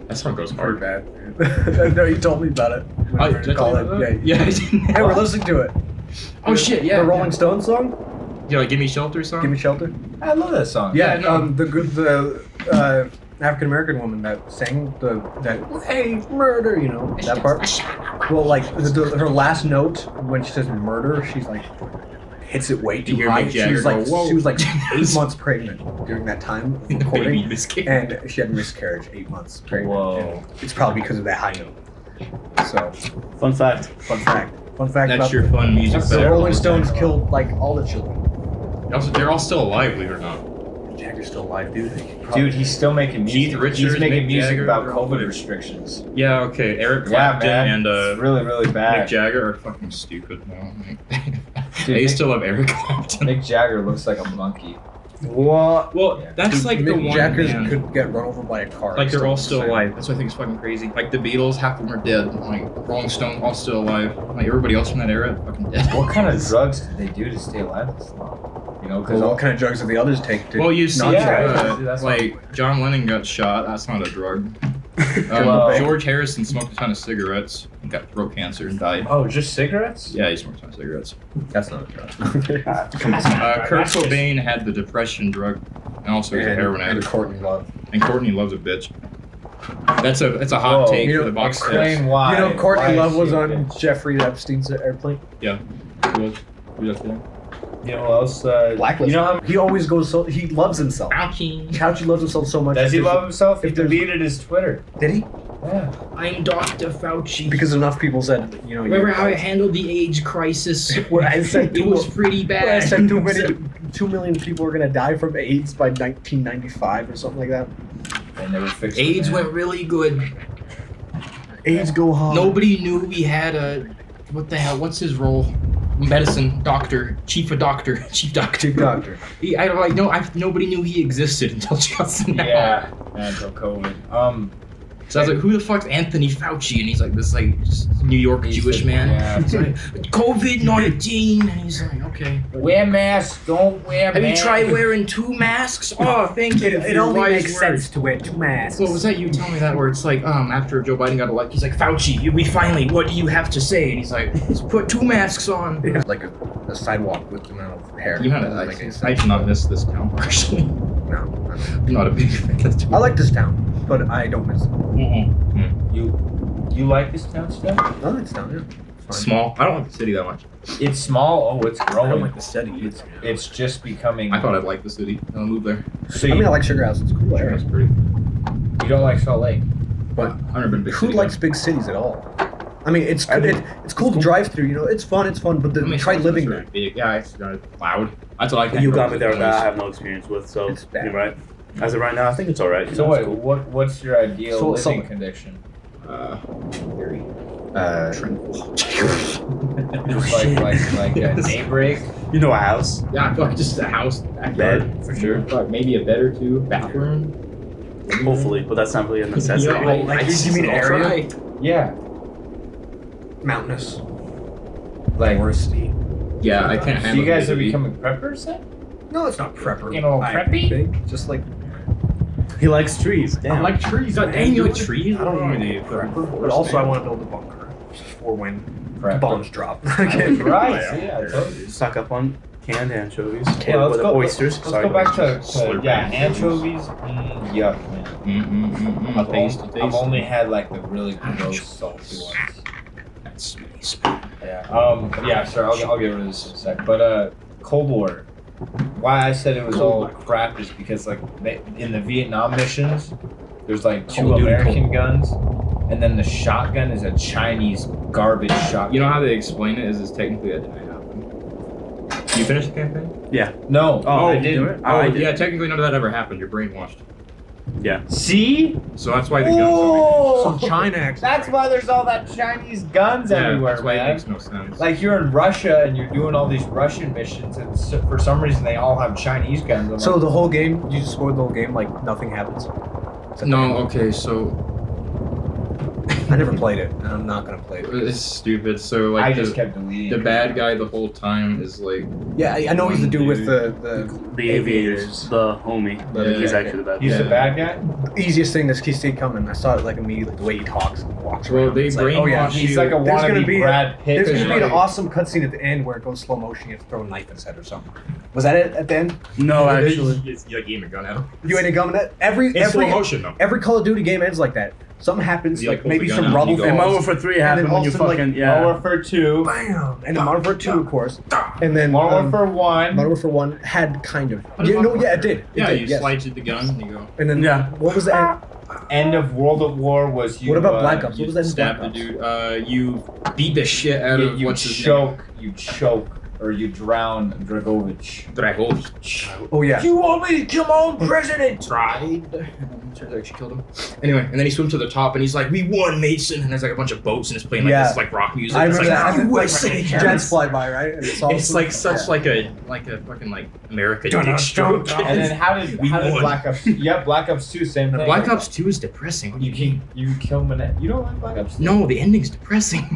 That song goes Hard hard. bad. No, you told me about it. When Oh, we were did I tell you about that? Yeah. Yeah. I didn't. Hey, we're listening to it. Oh shit! Yeah. The Rolling Stones song. Yeah, like "Give Me Shelter" song. Give me shelter. I love that song. Yeah. no. The African American woman that sang that hey murder, you know that part. Well, like her last note when she says murder, she's like hits it way You too hear high. Mick She Jagger was like go, "Whoa." 8 months pregnant during that time of The baby recording, miscarried. and she had a miscarriage 8 months pregnant. Whoa. And it's probably because of that high note. So, Fun fact. fun fact That's about your fun music. the fact. Rolling Stones killed like all the children. Also, they're all still alive, believe it or not. Jagger's still alive, dude. Dude, he's still making music. Keith Richards, he's making Mick music Jagger, about they're all COVID good. restrictions. Yeah, okay. Eric Yeah, Clapton man. and It's really, really Mick bad. Jagger are fucking stupid now. Dude, I used Mick- to love Eric Clapton. Mick Jagger looks like a monkey. What? Well, Yeah. that's like the Mick one Jagger band. could get run over by a car. Like they're all the still same. alive. That's what I think is fucking crazy. Like the Beatles, half of them are dead. Like Rolling Stones, all still alive. Like everybody else from that era, fucking dead. What kind of drugs did they do to stay alive this long? You know, because Well, what kind of drugs did the others take? To Well, you see, not yeah, die? dude, that's like John Lennon got shot. That's not a drug. Well- George Harrison smoked a ton of cigarettes and got throat cancer and died. Oh, just cigarettes? Yeah, he smoked a ton of cigarettes. That's not a drug. Come on. Kurt Cobain had the depression drug, and also he's a heroin and addict. Courtney Love. And Courtney Love's a bitch. That's a hot Whoa. take You for know, the box Explain test. why. You know, Courtney Why Love is was she a on bitch? Jeffrey Epstein's airplane. Who does that? You know what else? Blacklist. You know how He always goes so. He loves himself. Fauci. Fauci loves himself so much. does he love himself? He if there's- deleted his Twitter. Did he? Yeah. I'm Dr. Fauci. Because enough people said, you know. Remember how I handled the AIDS crisis? Where I said It was pretty I bad. said 2 million people are gonna die from AIDS by 1995 or something like that. They never fixed it. AIDS man. went really good. AIDS go hard. Nobody knew he had a. What the hell? What's his role? Medicine doctor, chief doctor. Chief doctor. I don't like. No, nobody knew he existed until just now. Yeah. Until COVID. So I was like, who the fuck's Anthony Fauci? And he's like this like just New York He's Jewish the- man. yeah. It's like, COVID-19. And he's like, okay. Wear masks. Don't wear Have you masks. tried wearing 2 masks? Oh, thank you. for It your only wise makes words. sense to wear 2 masks. Well, was that you telling me that where it's like, after Joe Biden got elected, He's like, Fauci, we finally, what do you have to say? And he's like, let's put 2 masks on. Yeah, like a sidewalk with the amount of hair. you had Doesn't make any I sense. do not miss this town personally. No, I'm not a big fan of this town. I like this town, but I don't miss it. You like this town stuff? I like this town, yeah. It's fine. Small. I don't like the city that much. It's small. Oh, it's I don't growing. like the city. It's just becoming. I thought I'd like the city. I'll move there. So I you, mean, I like Sugar House. It's a cool area. It's pretty. you don't like Salt Lake? But I've never been a big who city likes guy. big cities at all? I mean, it's I good. think It's cool to drive through. You know, it's fun. But I mean, try it's living not there. Big. Yeah, it's loud. That's what I can. You got me there with that. I have no experience with, so It's bad. you're right. As of right now, I think it's alright. So It's what? cool. What's your ideal So- living so- condition? Very Tranquil. Just like a daybreak. You know a house, Yeah, fuck, just a house, backyard. bed for sure. Fuck, maybe a bed or two, bathroom. Hopefully, but that's not really a necessity. Yeah, well, Like, I you mean I'll area? try. Yeah. Mountainous. Like. Foresty. Yeah, I can't So handle. you guys the are heat. becoming preppers then? No, it's not prepper. You know, preppy? Big, just like He likes trees. Damn. I like trees. God dang, you like trees? I don't want want to to prepper, but also I want to build a bunker for when Prepper. bombs drop. Right. Yeah. I told you. Suck up on canned anchovies. Yeah, or let's with go. oysters. Let's Sorry. go back to Slurp anchovies. Yuck, man. I've only had like the really gross salty ones. That's space. Yeah. Yeah. Sure. I'll get rid of this in a sec. But Cold War. Why I said it was all crap is because like in the Vietnam missions, there's like 2 Cold Duty, American Cold. guns, and then the shotgun is a Chinese garbage shotgun. You know how they explain it? Is it's technically a tie happen. You finished the campaign? No. Oh, I did you do didn't. it? Oh, I did. yeah, technically none of that ever happened. You're brainwashed. Yeah. See? So that's why the guns Oh, So China actually. that's why there's all that Chinese guns yeah, everywhere, that's why man. it makes no sense. Like you're in Russia and you're doing all these Russian missions, and for some reason they all have Chinese guns. I'm So like, the whole game, you just scored the whole game, like nothing happens. No, okay, so I never played it, and I'm not gonna play it. it's stupid. So like I just kept deleting. the bad guy the whole time is like Yeah, I know he's the dude with the The aviators, the homie. Yeah. He's actually the bad He's guy. the bad guy. easiest thing to see coming. I saw it like immediately, the way he talks and walks well around. they It's like, oh yeah, brainwash He's you. like a There's gonna wannabe be a- Brad Pitt. there's gonna be an like- awesome cutscene at the end where it goes slow motion. You have to throw a knife in his head or something. Was that it at the end? No, actually. you like aim a gun at him. You ain't going that every It's slow every motion though. every Call of Duty game ends like that. Something happens, You, like, like pull maybe the gun some out and rubble you And go- falls. Modern Warfare 3 And happened then when you also, like, fucking, Modern yeah. Warfare 2. Bam! And then Modern Warfare 2, of course. And then Modern Warfare 1. Modern Warfare 1 had kind of. What Yeah, about no, Modern yeah, it Warfare? did. It Yeah, did, you yes. slide to the gun and you go. And then Yeah. what was that? End of World at War was you. What about Black Ops? What You was that in stab Black the Ops? dude. You beat the shit out of You what's his choke. You choke. Or you drown Dragovich. name? Dragovich. Oh yeah. You want me to kill my own president? Tried. Turns out she killed him. Anyway, and then he swims to the top and he's like, "We won, Mason!" And there's like a bunch of boats and it's playing like Yeah. this like rock music. I It's remember like, that. USA. Jets fly by, right? And It's awesome. like such Yeah. like a fucking like America Dun, dick dun, stroke. dun, dun. And then how did We won. Black Ops? Yeah, Black Ops 2 same thing. Black Ops 2 is depressing. What do you mean? You kill Menendez. You don't like Black Ops 2? No, the ending's depressing.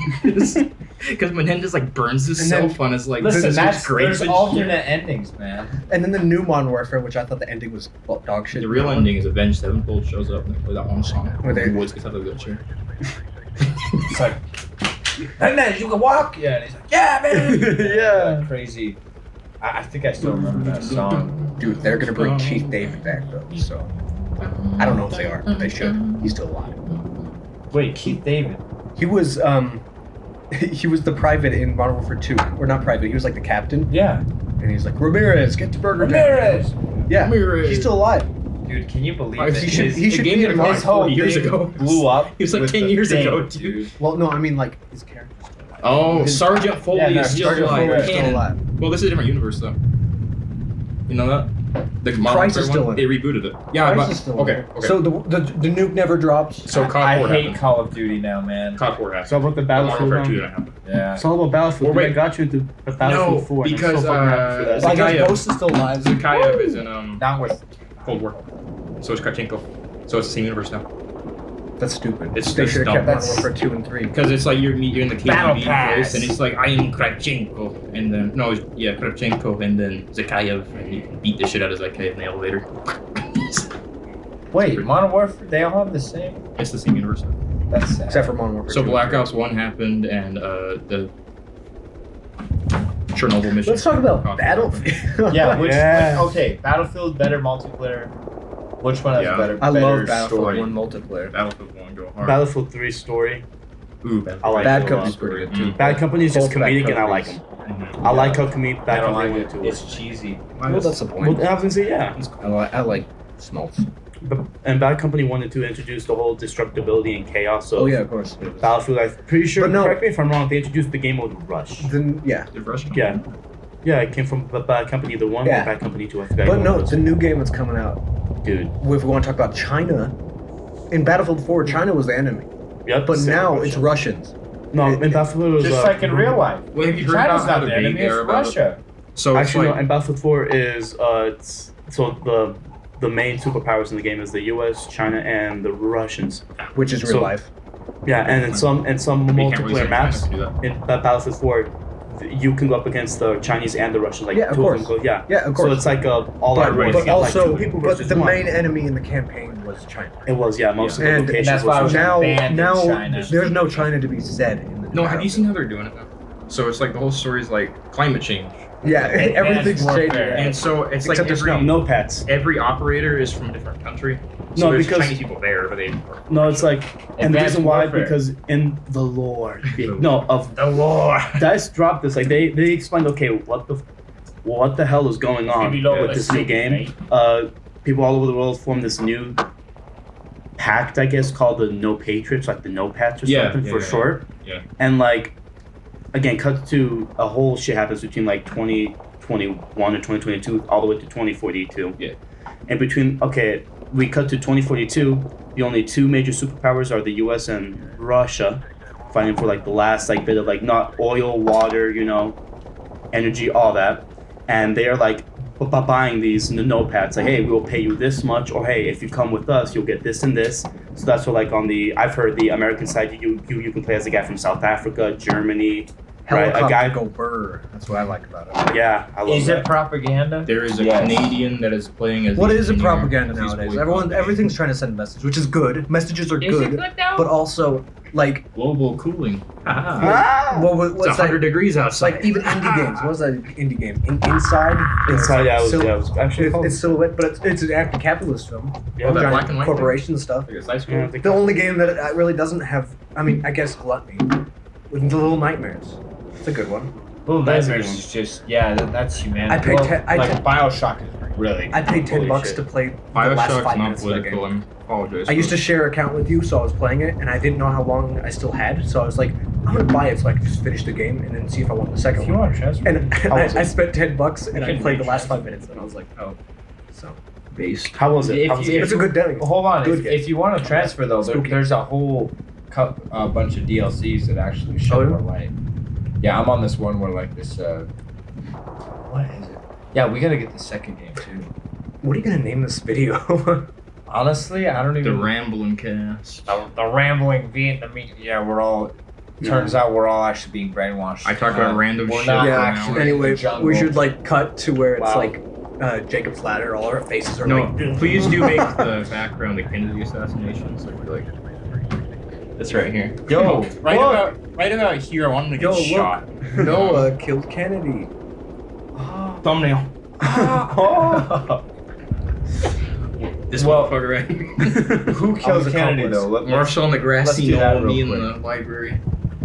Because Menendez like burns himself on his like Listen, his that's grave there's and alternate endings, man. And then the new Modern Warfare, which I thought the ending was dog shit. shit. The real ending is Avenged Sevenfold shows up and they play that one song. Where they- The Woods gets out of the wheelchair. It's like, Menendez, you can walk. Yeah, and he's like, yeah, man. Yeah. Crazy. I think I still remember that song. Dude, they're gonna bring Keith David back though, so I don't know if they are, but they should. He's still alive. Wait, Keith David. He was he was the private in Modern Warfare 2. Or not private, he was like the captain. Yeah. And he's like, Ramirez, get to Burger Town." Ramirez. Yeah. Ramirez. He's still alive. Dude, can you believe He that should- his, he should the game be that in came out his whole 40 years thing ago blew up? He was like with 10 the years thing, ago, dude. Well, no, I mean like his character. Oh, Sergeant Foley Yeah, no, is still Sergeant alive. Foley is Still Canon. alive. Well, this is a different universe, though. You know that? The Modern Price Warfare is still one, in they it. rebooted it. Yeah, Price but is still okay, in. okay. So the nuke never drops. So COD I 4 hate happened. Call of Duty now, man. COD 4 happened. So about the Modern Battlefield Warfare 2 1. didn't happen. Yeah. It's all about Battlefield. Well, I wait. got you into Battlefield No, 4. and I'm because, so fucking happy for that. Like Zakayev- Ghost is still alive. Zakayev is in Not with. Cold War. So is Kravchenko. So it's the same universe now. That's stupid. It's they just should have kept dumb. Modern Warfare 2 and 3. Because it's like you're in the Battle KGB Pass. place, and it's like I am Kravchenko, and then Kravchenko, and then Zakayev, and you can beat the shit out of Zakayev in the elevator. Wait, Modern Warfare? They all have the same? It's the same universe. That's sad. Except for Modern Warfare So 2 Black and 3. Ops 1 happened, and the Chernobyl mission. Let's talk about COD Battlefield. Yeah, which, Yeah. okay, Battlefield better multiplayer. Which one has Yeah. better? I better love Battlefield story? 1 multiplayer. Battlefield 1 go hard. Battlefield 3 story. Ooh, Battlefield I like Bad it a Company's lot. pretty good too. Bad Company is just Both Bad comedic and I like Companies. them. Mhm. I like how comedic I Bad don't Company like went it. to. It's cheesy. Well, that's the point. Well, I was gonna say, yeah. I like smelts. And Bad Company wanted to introduce the whole destructibility and chaos. So Oh yeah, of course. Battlefield, I'm pretty sure, But no. correct me if I'm wrong, they introduced the game mode Rush. Then yeah. The Russian. Yeah. Yeah, it came from Bad Company the 1 Yeah. or Bad Company 2. I forgot. But what no, it was. the new game that's coming out. Dude. If we want to talk about China, in Battlefield 4, China was the enemy, Yep. but same now Russia. it's Russians. No, in Battlefield it was Just like in real life. Well, have you heard China's about how not the the enemy, vague they it's are about it? Russia. So it's Actually, like, no, in Battlefield 4 is so the main superpowers in the game is the U.S., China, and the Russians. Which is real So- life. Yeah, and in some you can't really multiplayer say maps China to do that. in Battlefield 4, you can go up against the Chinese and the Russians. Like Yeah, of two course. them go. Yeah. Yeah, of So course. it's like all out race. But You get, like, also, two people but versus the one. main enemy in the campaign was China. It was, yeah. Most of the And locations that's why I was was now, banned in China. there's no China to be said in the. No, have you seen how they're doing it now? So it's like the whole story is like climate change, Yeah, Advanced everything's changing. warfare. and so it's like Except there's every, no pets. every operator is from a different country. So No, there's because- Chinese people there, but they are No, it's like, and the Advanced reason why warfare. because in the lore, of the war. Dice dropped this. Like they explained, okay, what the hell is going on Maybe don't with let this us new see, game? right? People all over the world formed this new pact, I guess, called the No Patriots, like the No Pats or Yeah, something yeah, for yeah, short. yeah. And like, again, cut to a whole shit happens between like 2021 or 2022 all the way to 2042. Yeah. And we cut to 2042. The only two major superpowers are the U.S. and Russia, fighting for like the last like bit of like not oil, water, energy, all that, and they are like buying these notepads like, hey, we will pay you this much, or hey, if you come with us, you'll get this and this. So that's what like on the I've heard the American side, you can play as a guy from South Africa, Germany. Right, Helicopter a guy. go burr. That's what I like about it. Yeah, I love Is that. it propaganda? There is a Yes. Canadian that is playing as. What the is a engineer. propaganda He's nowadays? fully Everything's trying to send a message, which is good. Messages are Is it good, good now? but also like, global cooling. Haha. Ah! what's It's 100 that? degrees outside. Like even indie games. What was that indie game? Inside. Inside, yeah, Sil- it was actually called. It's silhouette, but it's an anti-capitalist film. Yeah, Oh, that Giant black and white corporation stuff. Like a side yeah, I scroll. think The only game that really doesn't have, I mean, I guess Gluttony, with the Little Nightmares. It's a good one. Little That's a Nightmares good is just that's humanity. I paid Bioshock is really. I paid $10 Holy shit. to play the last Bioshock's 5 not minutes of the political. game. I apologize. I used to share an account with you, so I was playing it, and I didn't know how long I still had, so I was like, I'm gonna buy it so I can just finish the game and then see if I want the second If you one. want to transfer, And How was I it? spent $10 and I can played the reach last it. 5 minutes, and I was like, oh. So, based. How was it? If How was you- it? it's a good demo. hold on. Good If, game. if you want to transfer though, Spooky. there's a whole bunch of DLCs that actually show Oh, yeah? more light. Yeah, I'm on this one where like this. What is it? Yeah, we gotta get the second game too. What are you gonna name this video? Honestly, I don't The even. rambling cast. The rambling Vietnamese. Yeah, we're all. Turns out we're all actually being brainwashed. I talk about random we're shit. not Yeah, actually in anyway, the jungle. we should like cut to where it's Wow. like Jacob's ladder, all our faces are No, like. please do make the background the Kennedy assassination. So we're like, this right here. Yo, right about here. I want him to Yo, get look. shot. Noah killed Kennedy. Thumbnail. This Well- motherfucker right here. Who I was killed a Kennedy accomplice. though? Marshall on the let's grassy do that knoll, me in real the library.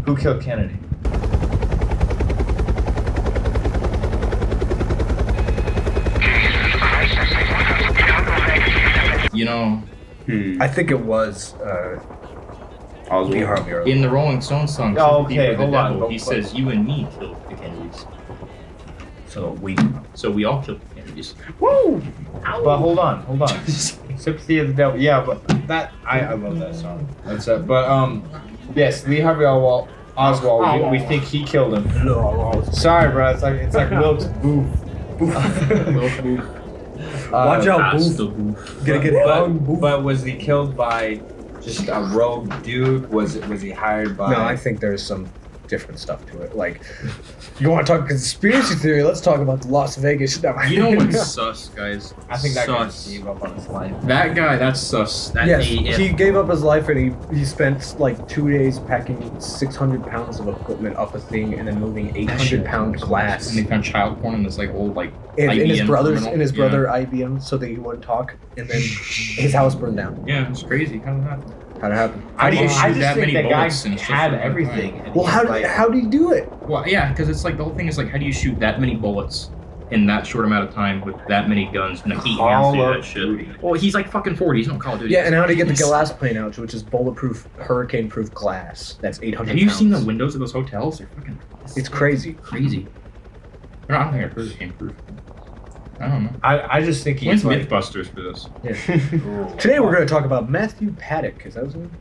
Who killed Kennedy? You know, Hmm. I think it was Oswald. Lee Harvey Oswald. in the Rolling Stones song, Oh, Sympathy okay, for the hold on, Devil, don't he play. says, "You and me killed the Kennedys." So we. So we all killed the Kennedys. Woo! But hold on. Sympathy of the Devil. Yeah, but that I love that song. That's it. But yes, Lee Harvey Oswald. We think he killed him. Sorry, bro. It's like Wilkes Booth. Watch out, Pass Booth. the booth. Gonna get hung, Booth. But was he killed by just a rogue dude? Was he hired by? No, I think there's some different stuff to it. Like, you want to talk conspiracy theory? Let's talk about the Las Vegas. No, You know what's sus, guys? I think that guy sus. just gave up on his life. That guy, that's sus. That Yes, AF. he gave up his life and he spent like 2 days packing 600 pounds of equipment up a thing and then moving 800-pound glass. And they found child porn in this like old like And his IBM brother's terminal. and his Yeah. brother IBM so that he wouldn't talk, and then his house burned down. Yeah, it's crazy. How did that happen? How'd it happen? How do you I shoot just that think many that guy bullets in such a had short everything. time? and Well, he how was like, how do you do it? Well, yeah, because it's like the whole thing is like, how do you shoot that many bullets in that short amount of time with that many guns and like 8 hands Call do of that shit? Duty. Well, he's like fucking 40. He's not Call of Duty. Yeah, and how to get the glass plane out, which is bulletproof, hurricane-proof glass. That's 800 Have you pounds. seen the windows of those hotels? They're fucking. It's crazy. crazy. I don't think they're hurricane proof. I don't know. I just think When's he's like. MythBusters for this? Today we're going to talk about Matthew Paddock. Is that his name?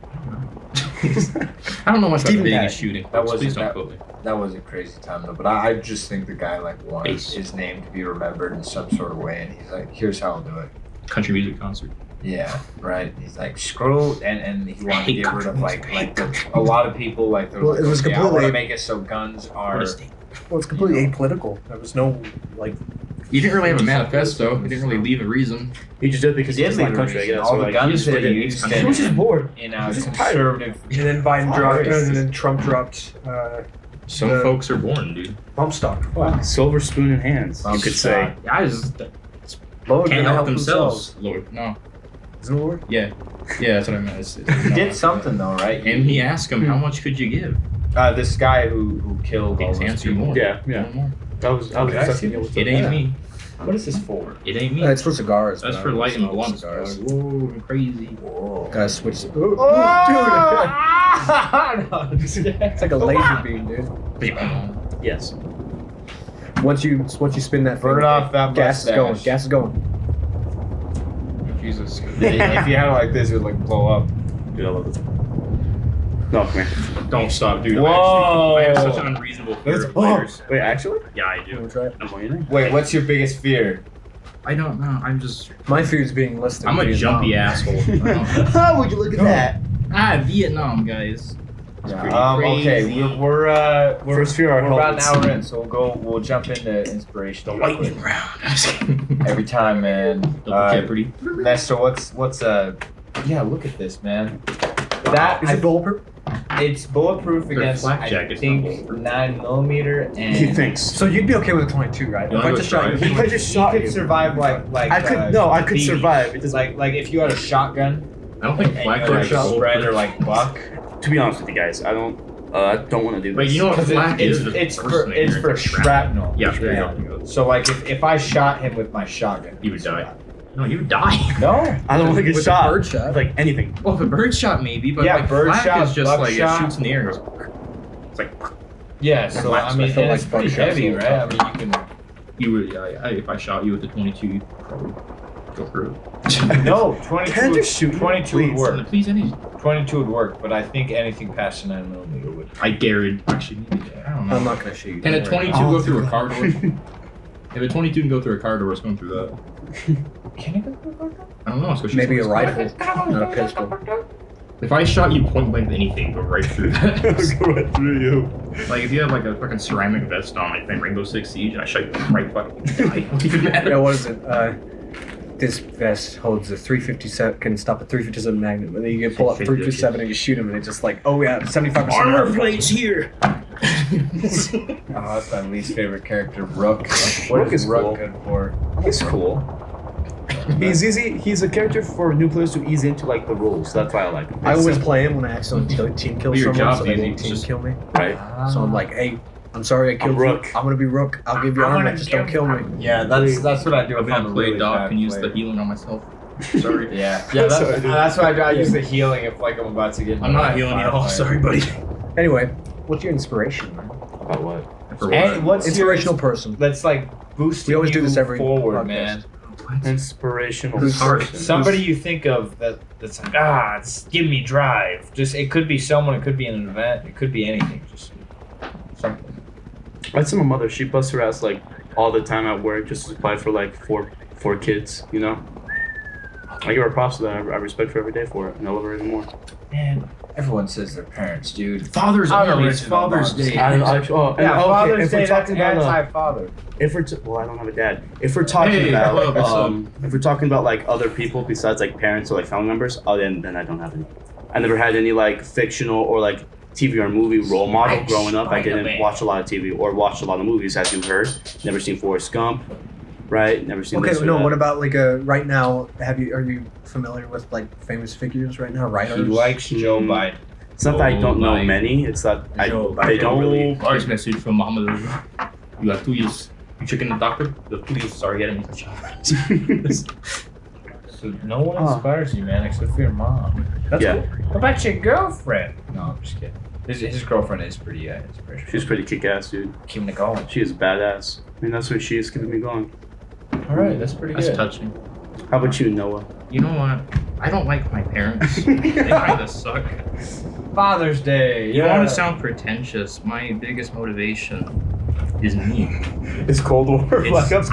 I don't know much Stephen about Vegas Paddock. shooting. That wasn't Please don't that- quote me. That was a crazy time though, but I just think the guy like wanted Base. his name to be remembered in some sort of way, and he's like, "Here's how I'll do it." Country music concert. Yeah, right. He's like, "Screw," and he wanted to hate get rid of country music. a lot of people like they're Well, like, it was "Okay, I want to completely- make it so guns are." What a state. Well, it's completely apolitical. There was no, like... He didn't really have a manifesto. He didn't really leave a reason. He just did it because He he did doesn't like leave country. I reason. guess. All So, the like, guns he just that did he it. used He was just bored. in He's just conservative. And then Biden dropped, Racist. and then Trump dropped Some The- folks are born, dude. bump stock. Silver spoon in hands, you Bump could say. stock. Guys Lord can't gonna help themselves. Lord, no. Isn't it Lord? Yeah, that's what I meant. He did something though, right? And he asked him, "How much could you give?" This guy who killed all Please those answer people. more. Yeah, yeah. No more. That was Okay, I see. It ain't Yeah. me. What is this for? It ain't me. It's for cigars. That's but I for don't lighting my smoke lungs. cigars. Like, whoa, crazy. Whoa. Gotta switch. Oh! No, just kidding. It's like a laser beam, dude. Yes. Once you spin that Burn thing, off that gas is going. mustache. Gas is going. Jesus. If you had it like this, it would like blow up. Dude, I love this. No, come here. Don't stop, dude. Whoa. I have such an unreasonable fear of spiders. Wait, actually? Yeah, I You do. wanna try it? I'm on your name. Wait, what's your biggest fear? I don't know. I'm just. My fear is being listed. I'm a in jumpy Vietnam. asshole. I don't- How would you look at that? Vietnam, guys. It's pretty Okay, crazy. we're First fear, our we're about an helmets. hour in, so we'll jump into inspiration. The real lightning quick. round. I'm just kidding. Every time, man. Double Jeopardy. Nestor, what's yeah, look at this, man. That Is it bulletproof? it's bulletproof They're against flak I jackets, think not 9mm and He thinks. So you'd be okay with a 22, right? You If wanna I go just shot try you, it? with a If I 22. just shot you could you. survive like I could I could BB. survive. It just like if you had a shotgun I don't think and flak you had, jackets like are spread or like buck. to be honest with you guys, I don't want to do this. Wait, you know what Because flak is? it's for shrapnel. Yeah, shrapnel. So like if I shot him with my shotgun, You would die. No, you would die. No. I don't want to get With a shot. bird shot. Like anything. Well, if a bird shot maybe, but Yeah, like bird flak shot, is just like buckshot. it shoots in the air and goes. It's like Yeah. So I mean, I feel and like it's pretty buckshot's heavy, a little right? I mean, you can. you would. If I shot you with the 22, you'd probably go through. No, 22. Can I just shoot you, 22 would please? work. Please, any. 22 would work, but I think anything past 9mm would. I guarantee. Actually, maybe. I don't know. I'm not gonna shoot you. Can a don't worry. 22 Oh, go through a dude. car door? If a 22 can go through a car door, it's going through that. Can it go through a car? I don't know. Let's go shoot Maybe a somebody's rifle, not a pistol. car. If I shot you point blank with anything, go right through that. Go right through you. Like if you have like a fucking ceramic vest on, like playing Rainbow Six Siege, and I shot you right fucking die. Don't even matter. Yeah, what is it? This vest holds a 357, can stop a 357 Magnum, and then you can pull up 357 and you shoot him, and it's just like, oh yeah, 75%. Armor plates here. Oh, that's my least favorite character, Rook. What Rook is is Rook cool. good for? He's cool. He's easy. He's a character for new players to ease into like the rules. That's why I like him. I always Simple, play him when I accidentally team kill Well, your someone, job's so they easy, won't team just- kill me. right. So I'm like, hey, I'm sorry I killed you. Rook. I'm gonna be Rook. I'll give you I'm armor, gonna just don't kill me. Yeah, that's what I do. I've if been I'm a a play really dog, bad can use the player. healing on myself. Sorry. Yeah, Sorry, that's dude. that's why I use the healing if like I'm about to get. I'm not healing you at all. Sorry, buddy. Anyway, what's your inspiration, man? About what? For Hey, what? what's your Inspirational person. That's like boosting We always do you this every forward, podcast. man. Inspirational. Who's person. hard? Somebody you think of that's like it's give me drive. Just it could be someone, it could be an event, it could be anything. Just something. I'd say my mother. She busts her ass like all the time at work just to supply for like four kids. You know. I give her props to that. I respect her every day for it, and I love her even more. Man, everyone says their parents, dude. Father's I'm Day. It's original Father's moms. Day. Father's if Day. we're talking about anti-father. if we're well, I don't have a dad. If we're talking Hey, about what's up? if we're talking about like other people besides like parents or like family members, then I don't have any. I never had any like fictional or like TV or movie role model growing up. I didn't watch a lot of TV or watch a lot of movies, as you heard. Never seen Forrest Gump, right? Never seen. Okay, this or no. that. What about like right now? Are you familiar with like famous figures right now? He Writers. likes Joe Biden. It's not that I don't know Like- many. It's that Joe they Biden. don't really. Voice message from Muhammad. You have 2 years. You checking the doctor? You have 2 years. Sorry, I didn't mean to shot. So no one inspires you, man, except for your mom. That's Yeah. cool. What about your girlfriend? No, I'm just kidding. His girlfriend is pretty inspirational. She's pretty kick-ass, dude. Keeping it going. She is badass. I mean, that's what she is keeping me going. All right, that's pretty That's good. touching. How about you, Noah? You know what? I don't like my parents. They kind of suck. Father's Day. You want to sound pretentious? My biggest motivation is me. It's Cold War. It's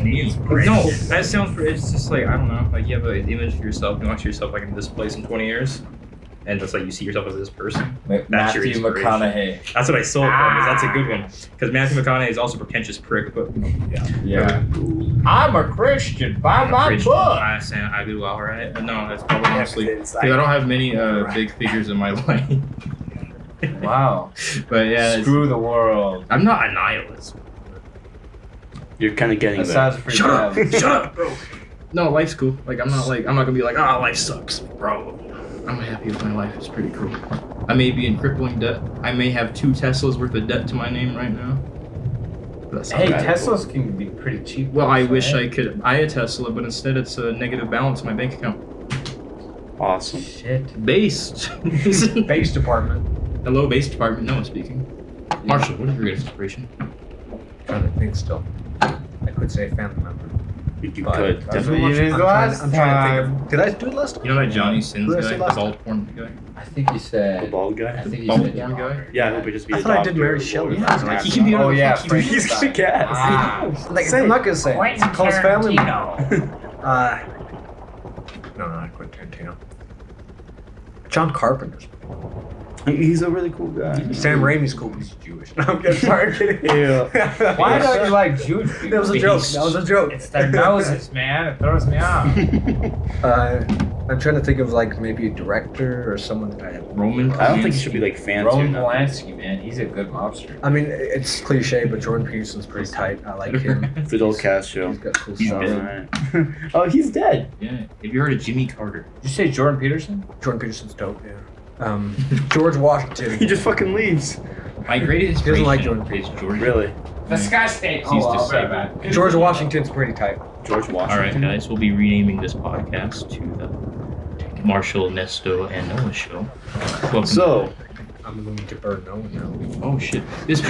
me. No, that sounds. It's just like I don't know. Like you have an image for yourself. You want yourself like in this place in 20 years, and just like you see yourself as this person. That's Matthew your inspiration. McConaughey. That's what I sold from. That's a good one. Because Matthew McConaughey is also a pretentious prick, but you know, Yeah. I'm a Christian. Buy my Christian. book. I do all right. But no, that's probably honestly because I don't have many big figures in my life. Wow. But yeah, Screw the world. I'm not a nihilist. You're kind of getting That there. sounds pretty bad. Shut up, bro. No, life's cool. Like I'm not gonna be like, life sucks, bro. I'm happy with my life. It's pretty cool. I may be in crippling debt. I may have 2 Teslas worth of debt to my name right now. But that's not Hey, bad. Teslas can be pretty cheap. Well, I also, wish eh? I could buy a Tesla, but instead it's a negative balance in my bank account. Awesome. Shit. Based. Base department. Hello, base department. No one speaking. Marshall, what is your greatest inspiration? trying to think still. I could say family member. You But could that's definitely. what you did last I'm trying to think of. Did I do it last? You know that Johnny Sins Who did I guy, say the last bald porn guy? I think you The said. bald guy. I think you Bald said porn guy? Yeah, who would just be I a thought I doctor. did Mary or Shelley. lawyer. I was like, he can be Oh yeah, Fuck you. He's Frankenstein. kick ass. Ah. Like, Say I'm it. not gonna say it. It's close family. No, Tarantino. not Quentin Tarantino. John Carpenter's. He's a really cool guy. Sam Raimi's cool, but he's Jewish. No, I'm kidding. Sorry, I'm kidding. Yeah. Why don't you like Jewish people? That was a joke. That was a joke. It's their noses, man. It throws me off. I'm trying to think of like maybe a director or someone that I have. Roman. I don't think you should be like fancy. Roman or nothing. Polanski, man. He's a good mobster. I mean, it's cliche, but Jordan Peterson's pretty tight. I like him. Fidel Castro. He's got cool He's stuff. dead. Alright. Oh, he's dead. Yeah. Have you heard of Jimmy Carter? Did you say Jordan Peterson? Jordan Peterson's dope. Yeah. George Washington. He just fucking leaves. My greatest He doesn't like inspiration Jordan is George. Really? The Sky State. Cease to say that. George Washington's pretty tight. George Washington. All right, guys, we'll be renaming this podcast to the Marshall, Nesto, and Noah Show. Welcome. So, I'm going to burn no one now. Oh shit! This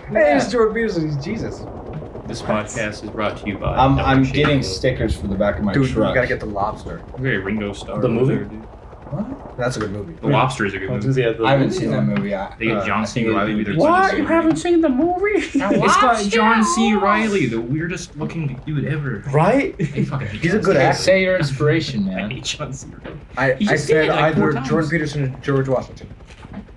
Hey, it's Jordan Peterson. He's Jesus. this podcast is brought to you by. I'm Shake getting It. stickers for the back of my Dude, you truck. gotta get the lobster. Very Ringo Starr. The movie? over there, dude. What? That's a good movie. The Lobster is a good movie. I haven't seen that movie. They get John C. Reilly with their What? You haven't seen the movie? It's got John C. Reilly, the weirdest looking dude ever. Right? I fucking hate He's a John good C. Hey, actor. say your inspiration, I man. hate John C. Reilly. I just said did, like, 4 either times. Jordan Peterson or George Washington.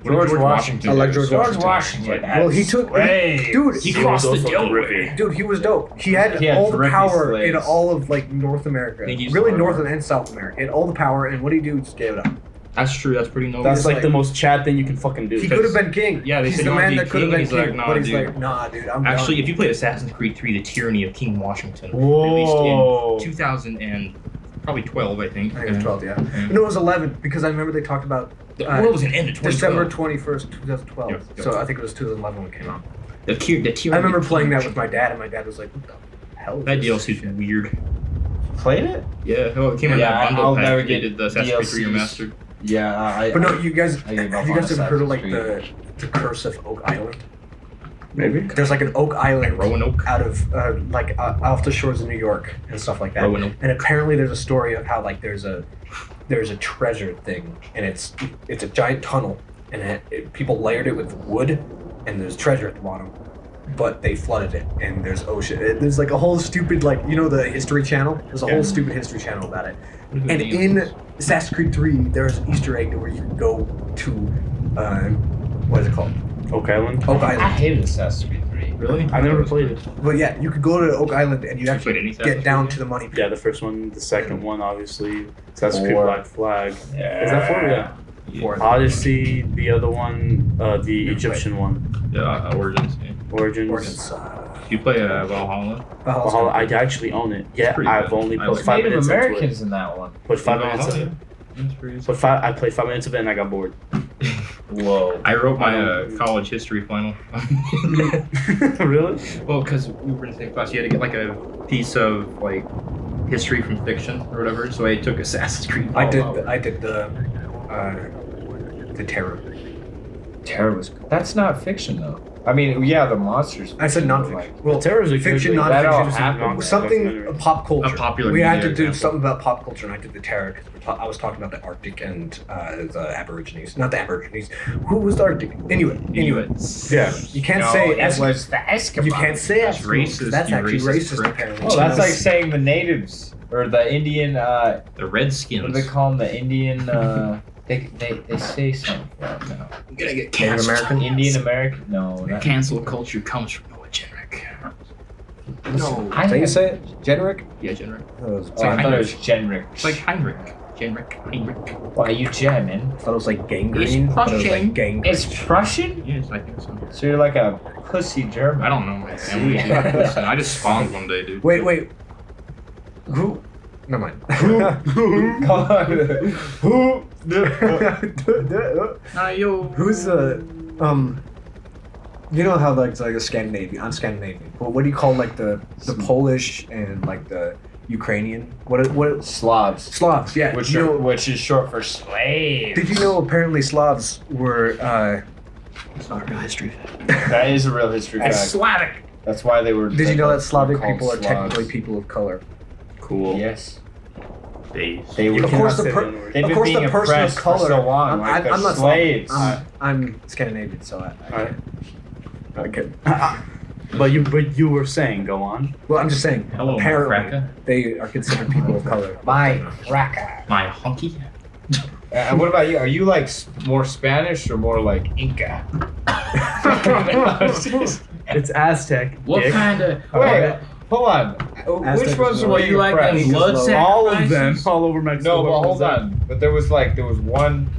George Washington. I like George George Washington. Washington. Well, he took. Dude, He crossed the Delaware. Dude, he was dope. He had He had all the drippy power in slaves. all of like North America, Think he's really smart. North and South America. He had all the power, and what did he do? Just gave it up. That's true. That's pretty noble. That's like like- the most Chad thing you can fucking do. He could have been king. Yeah, they he's said the he wanted man to be that could have king, been he's king. like, nah, but he's dude. like, nah, dude, I'm Actually, done. if you play Assassin's Creed 3: The Tyranny of King Washington, Whoa. released in 2000 and probably 12, I think. I think it was 12, yeah. No, it was 11 because I remember they talked about The world was gonna end in December 2012. 21st, 2012. Yep, yep. So I think it was 2011 when it came out. The Tyranny I remember of playing King that with my dad, and my dad was like, "What the hell?" Is That this?" DLC is weird. Played it? Yeah, well, it came in Yeah, that bundle I'll pack. never They get did the Assassin's Creed 3 DLCs. Remastered. Yeah, I. But no, you guys, I gave up have you on guys ever heard of like Assassin's the Curse of Oak Island? Maybe. There's like an Oak Island Like Roanoke. out of off the shores of New York and stuff like that. Roanoke. And apparently there's a story of how like there's a treasure thing, and it's a giant tunnel, and people layered it with wood, and there's treasure at the bottom, but they flooded it, and there's ocean. There's like a whole stupid the History Channel. There's a whole stupid History Channel about it. And in Assassin's Creed 3, there's an Easter egg where you can go to what is it called? Oak Island. Oak I Island. hated Assassin's Creed 3. Really? I never played it. But yeah, you could go to Oak Island and you played actually any get Assassin's down Creed? to the money pit. Yeah, the first one, the second one, obviously. Assassin's Creed Four. Black Flag. Yeah. Is that 4? Yeah. For Odyssey, the other one, the Egyptian one. Yeah, Origins. Yeah. Origins. Origins. You play Valhalla? Valhalla, I actually own it. Yeah, pretty I've good. only I put like 5 Native minutes into Americans it. in that one. Put 5 minutes Valhalla, into it. yeah. That's pretty But I played 5 minutes of it and I got bored. Whoa. I wrote my college history final. Really? Well, because we were in the same class, you had to get like a piece of like history from fiction or whatever. So I took Assassin's Creed. I did. Valhalla. I did the terror. Terror was. That's not fiction though. I mean, yeah, the monsters. I said like, nonfiction. Well, Terror is a fiction, good, that all nonfiction, happened. something pop culture. A popular We had media to do example. something about pop culture, and I did the terror because I was talking about the Arctic and the Aborigines. Not the Aborigines. Who was the Arctic? Inuit. Inuits. Yeah. You can't No, say it Eskimo. was the Eskimo. You can't say That's Eskimo. racist, That's you actually racist racist, prick. apparently. Oh, that's like saying the natives or the Indian. The What Redskins. do they call them? The Indian. They say something for it now. I'm gonna get Native canceled. American. Indian American? No. Not, Cancel culture comes from Noah Jenrick. No. I How you had- say it? Generic? Yeah, Jenrick. Oh, I thought it was Genric. It's like Heinrich. Heinrich. Why you German? I thought it was like gangrene. It's but it was Prussian. like gangrene. It's Prussian? Yes, I think so. So you're like a pussy German. I don't know my family. Dude. Listen, I just spawned one day, dude. Wait. Who? Never mind. Who? Yo. Who's the you know how like it's like a Scandinavian? I'm Scandinavian. But what do you call like the Polish and like the Ukrainian? What Slavs. Slavs? Yeah. Which you know, which is short for slave. did you know apparently Slavs were It's not a real history. That is a real history fact. Slavic. That's why they were. Did you know that Slavic called people are Slavs. technically people of color? Cool. Yes. They They Of were. course, cannot say the the N-word. They've of been course being the person of oppressed for color. so long, like they're not slaves. I'm Scandinavian, so I Alright. not kidding. But you were saying, go on. Well, I'm just saying. Hello, apparently, Cracker. they are considered people of color. My cracker. My hunky. What about you? Are you like more Spanish or more like Inca? It's Aztec. What dick. kind of? Wait, hold on. Aztec Which ones is were low. you like oppressed? them blood All of them, sacrifices? all over Mexico. No, but What was hold that? on. But there was one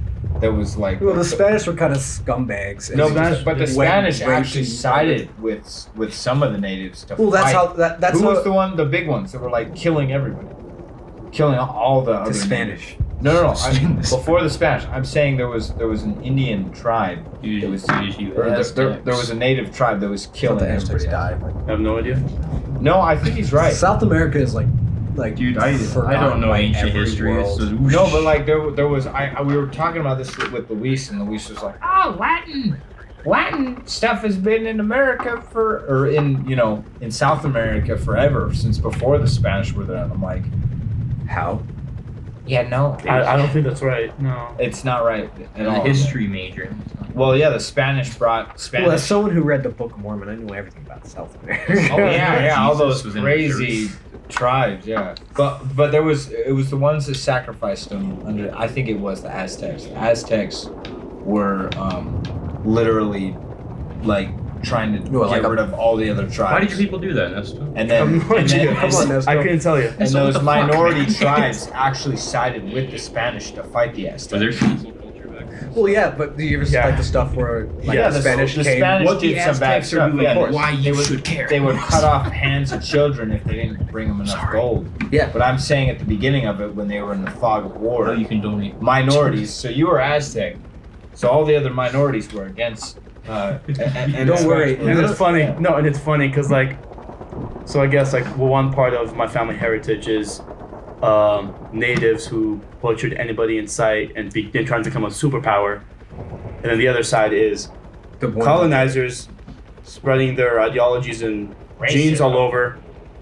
that was like. Well, the Spanish were kind of scumbags. and No, they Spanish- just but the went Spanish raping actually sided with some of the natives to Well, that's fight. how that's Who how was the big ones that were like killing everybody, killing all the other the natives? Spanish. No. Before the Spanish, I'm saying there was an Indian tribe. It was there was a native tribe that was Till killing the Aztecs everybody. died. I have no idea. No, I think he's right. South America is like Dude, I don't know ancient history. World. So No, but like there was we were talking about this with Luis, and Luis was like, "Oh, Latin stuff has been in America in South America forever, since before the Spanish were there." And I'm like, How? "Yeah, no, I don't think that's right. No. it's not right at I'm a all." history major. Well, yeah, the Spanish brought Spanish. Well, as someone who read the Book of Mormon, I know everything about South America. Oh yeah, all those Jesus was in crazy the tribes, yeah. But it was the ones that sacrificed them under. I think it was the Aztecs. The Aztecs were literally like trying to Well, get like rid of all the other tribes. Why did your people do that, Nestor? And then, Come on, Nestor. I couldn't tell you. and So what those the fuck, minority man? tribes actually sided with the Spanish to fight the Was there Aztecs. cancel culture back then? Well, yeah, but do you ever see Yeah. like the stuff where like Yeah, the Spanish the came? Spanish What the did some bad Aztecs are stuff. doing, Yeah, why they you would, should care. They would cut off hands of children if they didn't bring them enough gold. Yeah. But I'm saying at the beginning of it, when they were in the fog of war, Or you can donate. minorities. So you were Aztec. So all the other minorities were against. And Don't worry. And it's funny. No, and it's funny because like, so I guess like one part of my family heritage is natives who butchered anybody in sight and they're trying to become a superpower, and then the other side is The one- colonizers spreading their ideologies and genes all over,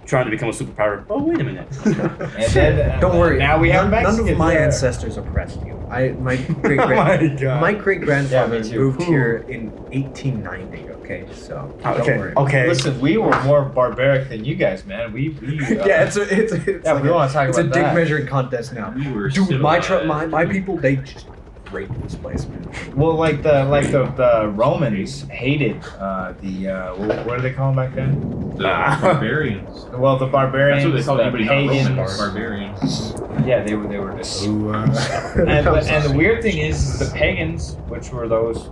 trying to become a superpower. Oh wait a minute. And then, Don't worry. Now we have none Mexicans of my there. ancestors oppressed you. My great Oh grand my my great grandfather Yeah, me too. moved here in 1890. Okay, so don't Okay. worry. Okay. Listen, we were more barbaric than you guys, man. We Yeah, it's yeah, like we want to talk it's a about dick that. measuring contest now. We were Dude, my civilized. people, they just raped this place, man. Well, like the Romans hated what do they call them back then? The barbarians. Well, the barbarians, That's what they call the anybody not pagans. Romans. Barbarians. Yeah, they were just. And the weird thing is, the pagans, which were those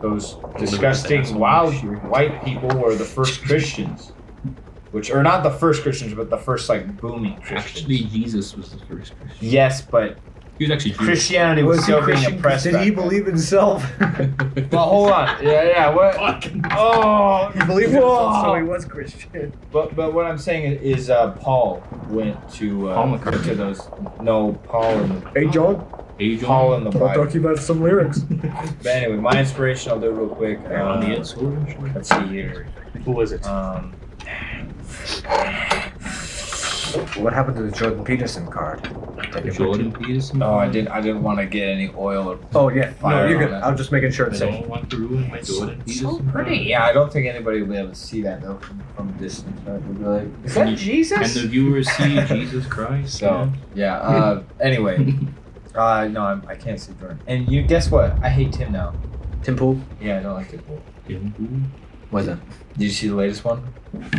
disgusting wild white people, were the first Christians, which are not the first Christians, but the first like booming Christians. Actually, Jesus was the first Christian. Yes, but He was actually Jewish. Christianity was still being oppressed. Did back he then. believe in himself? Well, hold on. Yeah. What? Oh, He believed in himself, so he was Christian. But what I'm saying is, Paul went to Paul McCartney. to those. No, Paul and Hey, John, Age Paul in the I'll Bible. talk to you about some lyrics. But anyway, my inspiration, I'll do it real quick. on the inside. Let's see here. Who is it? What happened to the Jordan Peterson card? Jordan Peterson. Oh, I didn't want to get any oil or. Oh yeah, no, Fire you're on good. it. I was just making sure I it's safe. don't want to ruin my Jordan So Peterson. pretty. Yeah, I don't think anybody will be able to see that though from a distance. Right? We'll be like, is Can that you- Jesus? Can the viewers see Jesus Christ? So yeah. Anyway, no, I can't see Jordan. And you guess what? I hate Tim now. Tim Pool? Yeah, I don't like Tim Pool. What's that? Did you see the latest one?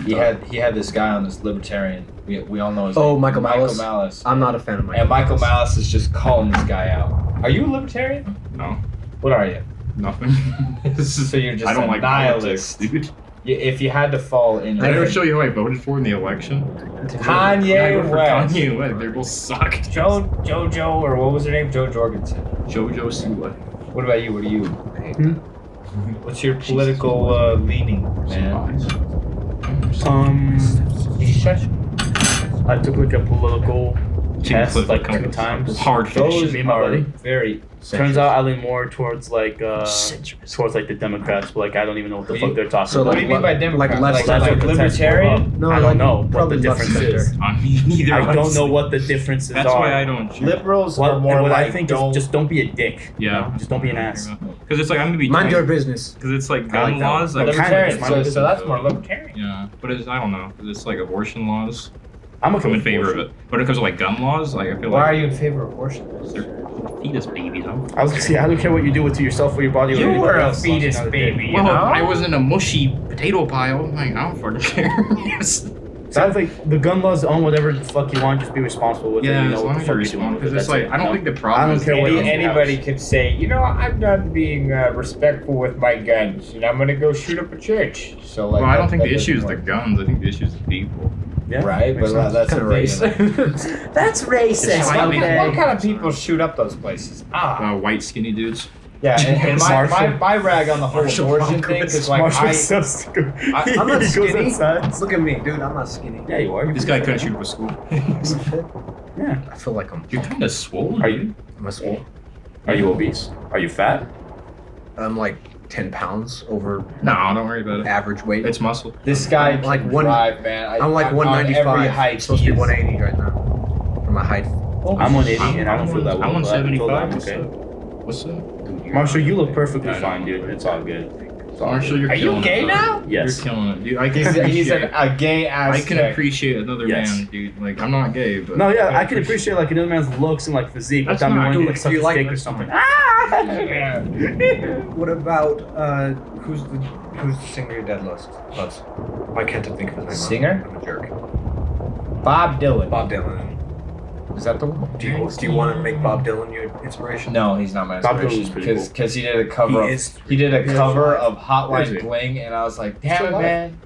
He had this guy on this libertarian. We all know his Oh, name. Michael Malice? Malice. I'm not a fan of Michael. And Michael Malice is just calling this guy out. Are you a libertarian? No, What are you? nothing. So you're just I don't a like nihilist. politics, dude. If you had to fall in, I never show you who I voted for in the election. I Kanye voted for West, Kanye West. They both sucked. Jojo, or what was her name? Jo Jorgensen. Jojo Siwa. What about you? What are you? What's your political leaning, man? I took like a political test flip like a comes few times. hard Those fish. me and my are buddy. very. Turns out I lean more towards like Centrist. towards like the Democrats, but like I don't even know what the What fuck do they're talking So, about. What do you mean by Democrat? left That's center. what the text libertarian? pulled up. No, I like, don't know what probably the left difference center. is. I mean, neither. I don't know honestly. what the differences That's are. why I don't. Choose. Liberals What, are more what like I think is just don't be a dick. you Yeah. know? Just don't be an ass. Because it's like I'm gonna be. Mind your business. Because it's like I gun like that laws. one. Like, Kind of, libertarian. just So my that's more libertarian. yeah, but it's I don't know. 'Cause it's like abortion laws. I'm I'm in favor of it. But when it comes to like gun laws, like I feel Why like are you in favor of abortion? they're fetus babies. Huh? I was gonna say I don't care what you do with to yourself or your body. or You anybody were a else, fetus another baby, day. you Well, know? I was in a mushy potato pile. Like I don't fucking care. Sounds like the gun laws own whatever the fuck you want. Just be responsible with it. Yeah, You as know what long the as fuck you're you're doing. responsible. Because That's it's like it, I don't you think know? the problem. I don't is care what guns. Anybody could say, you know, I'm done being respectful with my guns, and I'm gonna go shoot up a church. So like, Well, I don't think that the issue is doesn't the work. guns. I think the issue is the people. Yeah. Right, but that's kind the of race. thing. That's racist. It's like- What kind of people shoot up those places? White skinny dudes. Yeah, and my Marshall. rag on the whole Marshall abortion thing Falcons. is like Marshall's so stupid. I'm not He goes skinny. outside. Look at me, dude. I'm not skinny. Yeah, you are. This guy couldn't shoot up a school. Yeah. I feel like I'm. You're kind of swollen. Are you? I'm a swole. Are you obese? Are you fat? I'm like 10 pounds over No, don't worry about it. average weight. It's muscle. this guy I'm like can one- drive, man. I'm like on 195. every I'm height supposed to be he is. 180 right now. For my height. I'm 180 and I don't feel that well. I'm but I told 175. him, What's okay. up? What's up? Marshall, you look perfectly I know. fine, dude. It's all good. It's all Marshall, good. you're Are you killing gay it, now? though. Yes. You're killing it, dude. I can He's appreciate. a gay ass. I can appreciate another Yes. man, dude. Like I'm not gay, but No, yeah, I can appreciate like another man's looks and like physique That's without me not- wanting to dude, like suck you his like- dick or something. What about who's the singer your dad loves? Why can't I think of his name? Singer? I'm a jerk. Bob Dylan. Bob Dylan. Is that the one? Do you want to make Bob Dylan your inspiration? No, he's not my Bob Dylan's inspiration pretty cool. because he did a cover. He of, is. he did a He is cover alive. of Is Hotline he? Bling, and I was like, damn Still it, alive. man.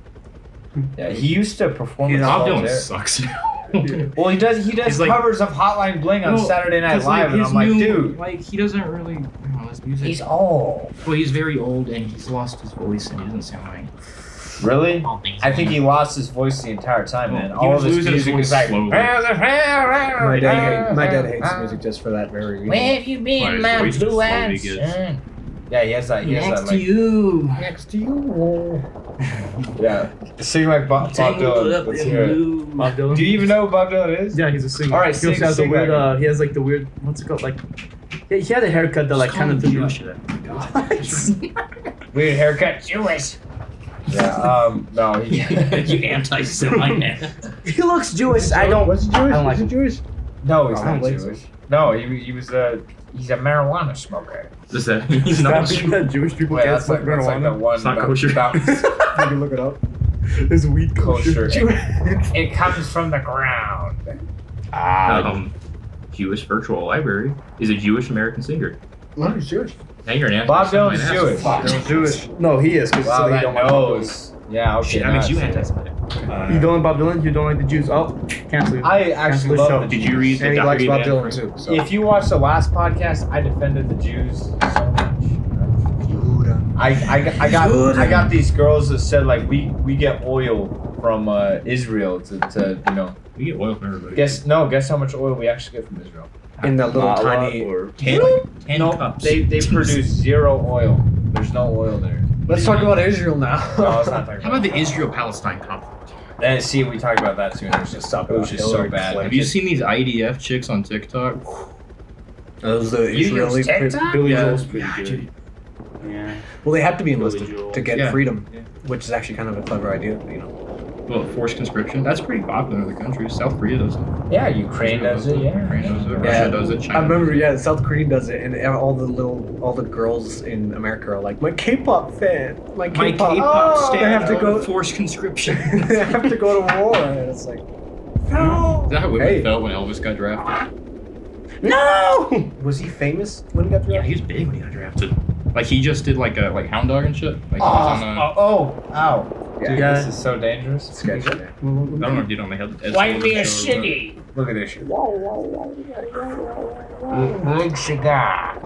Yeah, he used to perform. He's with Bob Solitaire. Dylan sucks. Well, he does. He does He's like- covers of Hotline Bling on Well, Saturday Night 'cause, like, Live, and his I'm like, new- dude, like he doesn't really. His music. he's old. Well, he's very old and he's lost his voice and he doesn't sound like. Really? I think he lost his voice the entire time, man. He All was of his losing his music voice is like. slowly. My dad hates music just for that very reason. Where have you Why, been, his my voice just blue slowly eyes? gets- Yeah, he has that. He has Next that, to like, you. next to you. Yeah, sing like Bob Tangled Dylan. up Let's in hear it. blue. Bob Dylan. Do you even know who Bob Dylan is? Yeah, he's a singer. All right, he also sing- has the sing weird. that. He has like the weird. What's it called? Like, he had a haircut that like kind of threw me off. Weird haircut, Jewish. Yeah. No. He, You anti-Semite man. He looks Jewish. I don't. Was he Jewish? I don't like Is he him. Jewish? no, he's I not don't think Jewish. No, he was he's a marijuana smoker. Does that mean he's not? Stop being that Jewish people Wait, can't that's like smoke the marijuana. one. It's not about- kosher. about- You can look it up. There's weed kosher. kosher. It comes from the ground. Jewish Virtual Library is a Jewish American singer. No, he's Jewish. Now you're an anti. Bob Dylan's Jewish. He's Jewish. No, he is. Cause Wow, so he that don't like nose. Yeah, okay. Shit, that makes you now I see it. anti-Semitic. You don't like Bob Dylan? You don't like the Jews? Oh, cancel you. I actually Cancel the love show. the Did you read the And he likes Bob documentary? Dylan too. So. If you watch the last podcast, I defended the Jews so much. I got these girls that said like we get oil from Israel to you know We get oil from everybody. guess how much oil we actually get from Israel. in that little Not a lot, tiny. or 10 No, cups. they produce zero oil. There's no oil there. Let's talk about Israel now. No, it's not talking How about the Israel-Palestine conflict? And see, we talked about that too. And it was just Talk it was about just so Hillary bad. Clinton. Have you seen these IDF chicks on TikTok? Those the You Israeli. use TikTok? Billy Yeah. Joel's pretty good. Yeah. Well, they have to be Billy enlisted Joel. to get Yeah. freedom, Yeah. which is actually kind of a clever idea. You know. Well, forced conscription. That's pretty popular in the country. South Korea does it. Yeah, Ukraine does it. Yeah, Ukraine does it. Yeah. Russia does it. China I remember, does it. yeah, South Korea does it, and all the girls in America are like, my K-pop fan, my My K-pop. K-pop Oh, stan. they have to go. Forced conscription. They have to go to war, and it's like, no. Is that how women Hey. felt when Elvis got drafted? No! Was he famous when he got Yeah, drafted? he was big when he got drafted. Like he just did like a hound dog and shit. Like he was on a, ow. Dude, Yeah. this is so dangerous. Sketchy. I don't know if you know they had Ed White Sullivan beer show, city. Look at this shit. Big cigar.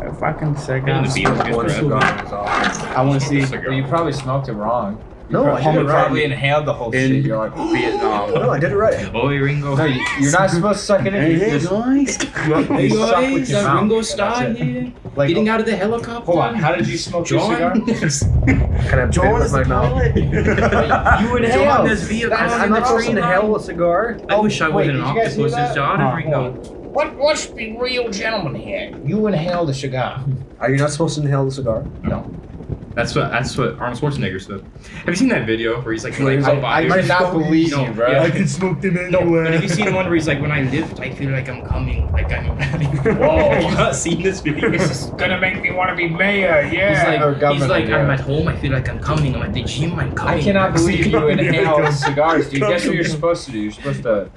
A fucking but- And the cigar. Beatles One gets cigar drafted. is awesome. I want to see. Cigar. Well, you probably smoked it wrong. No, I did You it right. probably inhaled the whole shit. You're like, Vietnam. No, I did it right. Oh, Ringo. no, you're not supposed to suck it in. You Hey just guys. Hey you suck guys, with your that mouth. Ringo That's Starr it. here. Like, Getting out of the helicopter. hold on. How did you smoke your cigar? John. Can I bit John with is my the mouth? pilot. You inhaled. John, there's vehicles I'm in the not supposed train to line. inhale a cigar. I wish I wait, was an did you guys hear octopus's that? John and Ringo. Let's be real gentlemen here. You inhaled a cigar. Are you not supposed to inhale the cigar? No. That's what Arnold Schwarzenegger said. Have you seen that video where he's like, Where he's like, I did not believe you, bro. Yeah. can smoke them No, but have you seen the one where he's like, when I lift, I feel like I'm coming, like I'm. Whoa! Have you not seen this video? This is gonna make me want to be mayor. He's Yeah. Or like, governor, I'm yeah. at home, I feel like I'm coming. I'm at the gym, I'm coming. I cannot believe you inhale cigars, dude. Guess what you're Come. supposed to do? You're supposed to.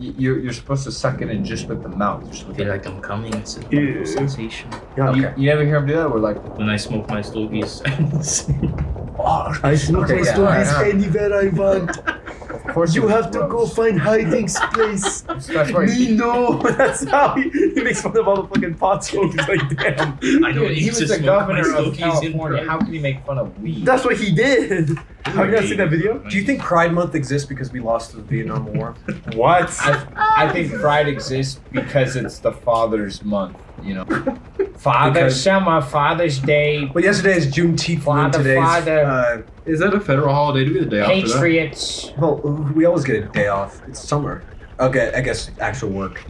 You're supposed to suck it in just with the mouth. Just I with feel the, like I'm coming. It's a Yeah. wonderful sensation. Okay. you never hear him do that? We're like, When I smoke my stogies. I smoke Okay, my yeah, stories alright. anywhere I want. of course You have to go find hiding place. That's why. Me no. That's how he makes fun of all the fucking pot smokers. Like damn. I know Dude, he he used was to the smoke my governor of stogies in California. private. How can he make fun of weed? That's what he did. Have you not seen that video? Do you think Pride Month exists because we lost the Vietnam War? What? I think pride exists because it's the Father's Month. You know, Father's Because- Summer, Father's Day, Well, yesterday is Juneteenth. Father, and today's, Father. Is that a federal holiday? Do we get a day off for that? Patriots. Well, we always get a day off. It's summer. Okay, I guess actual work.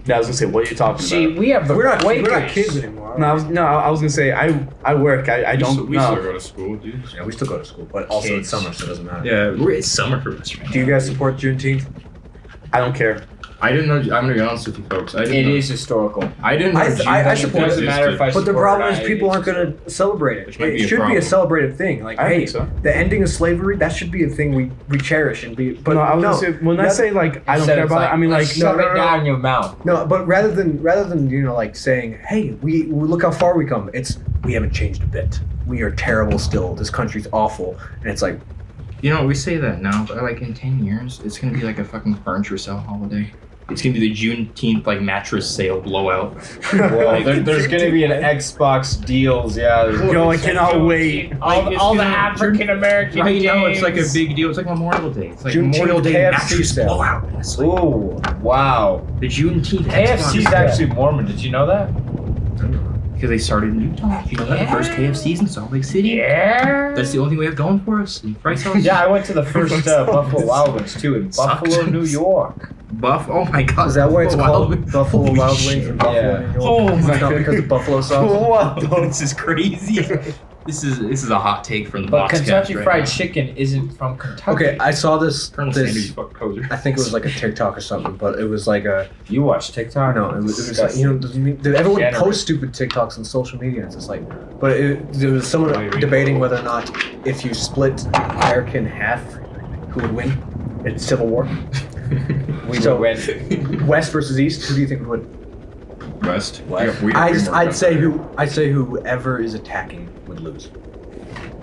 Yeah, I was gonna say, what are you talking See, about? we have the We're not Quakers. kids anymore. No, I was gonna say I work. I don't We know. still go to school, dude. Yeah, we still go to school, but also it's summer, so it doesn't matter. Yeah, it's summer for us right Do you guys support Juneteenth? I don't care. I didn't know. I'm gonna be honest with you folks. I It didn't know, is historical. I didn't know. I Juneteenth support it. Doesn't matter if I But the support problem it, is I- people aren't going to celebrate it. Which might be It a should be a problem. celebrative thing. Like, I hey, think so. the ending of slavery, that should be a thing we cherish and be. But no, I was no, gonna say when I that- say like I don't Instead care it's about it. I mean like shove it down your mouth. No, but rather than like saying, hey, we look how far we come. It's we haven't changed a bit. We are terrible still. This country's awful, and it's like You know, we say that now, but like in 10 years, it's gonna be like a fucking furniture sale holiday. It's gonna be the Juneteenth like mattress sale blowout. Well, there's gonna be an Xbox deals, yeah. Yo, I cannot wait. All the African American Right now, it's like a games. big deal. It's like Memorial Day. It's like Juneteenth Memorial Day KFC mattress sale. blowout. And it's like Ooh, wow. the Juneteenth KFC's Xbox actually Mormon. Did you know that? because they started in Utah. You know that the first KFC's in Salt Lake City. Yeah. That's the only thing we have going for us. And Price House. Yeah, I went to the first Buffalo Wild Wings too in Sucked. Buffalo, New York. Buff. Oh my God. is that why it's Buffalo called Wild Wings. Buffalo Holy Wild shit. Wings in Buffalo, Yeah. New York? Oh It's my not God. because of buffalo sauce. What? This is crazy. This is a hot take from the But BoxCast Kentucky right Fried now. Chicken isn't from Kentucky. Okay, I saw this. Colonel Sanders, This you fuck poser. I think it was like a TikTok or something, but it was like a You watch TikTok? no. It was like, you know, everyone Generous. posts stupid TikToks on social media. And it's just like, but there was someone debating whether or not if you split America in half, who would win in Civil War. We So- would win. West versus East. Who do you think would win? West. I'd say whoever is attacking would lose.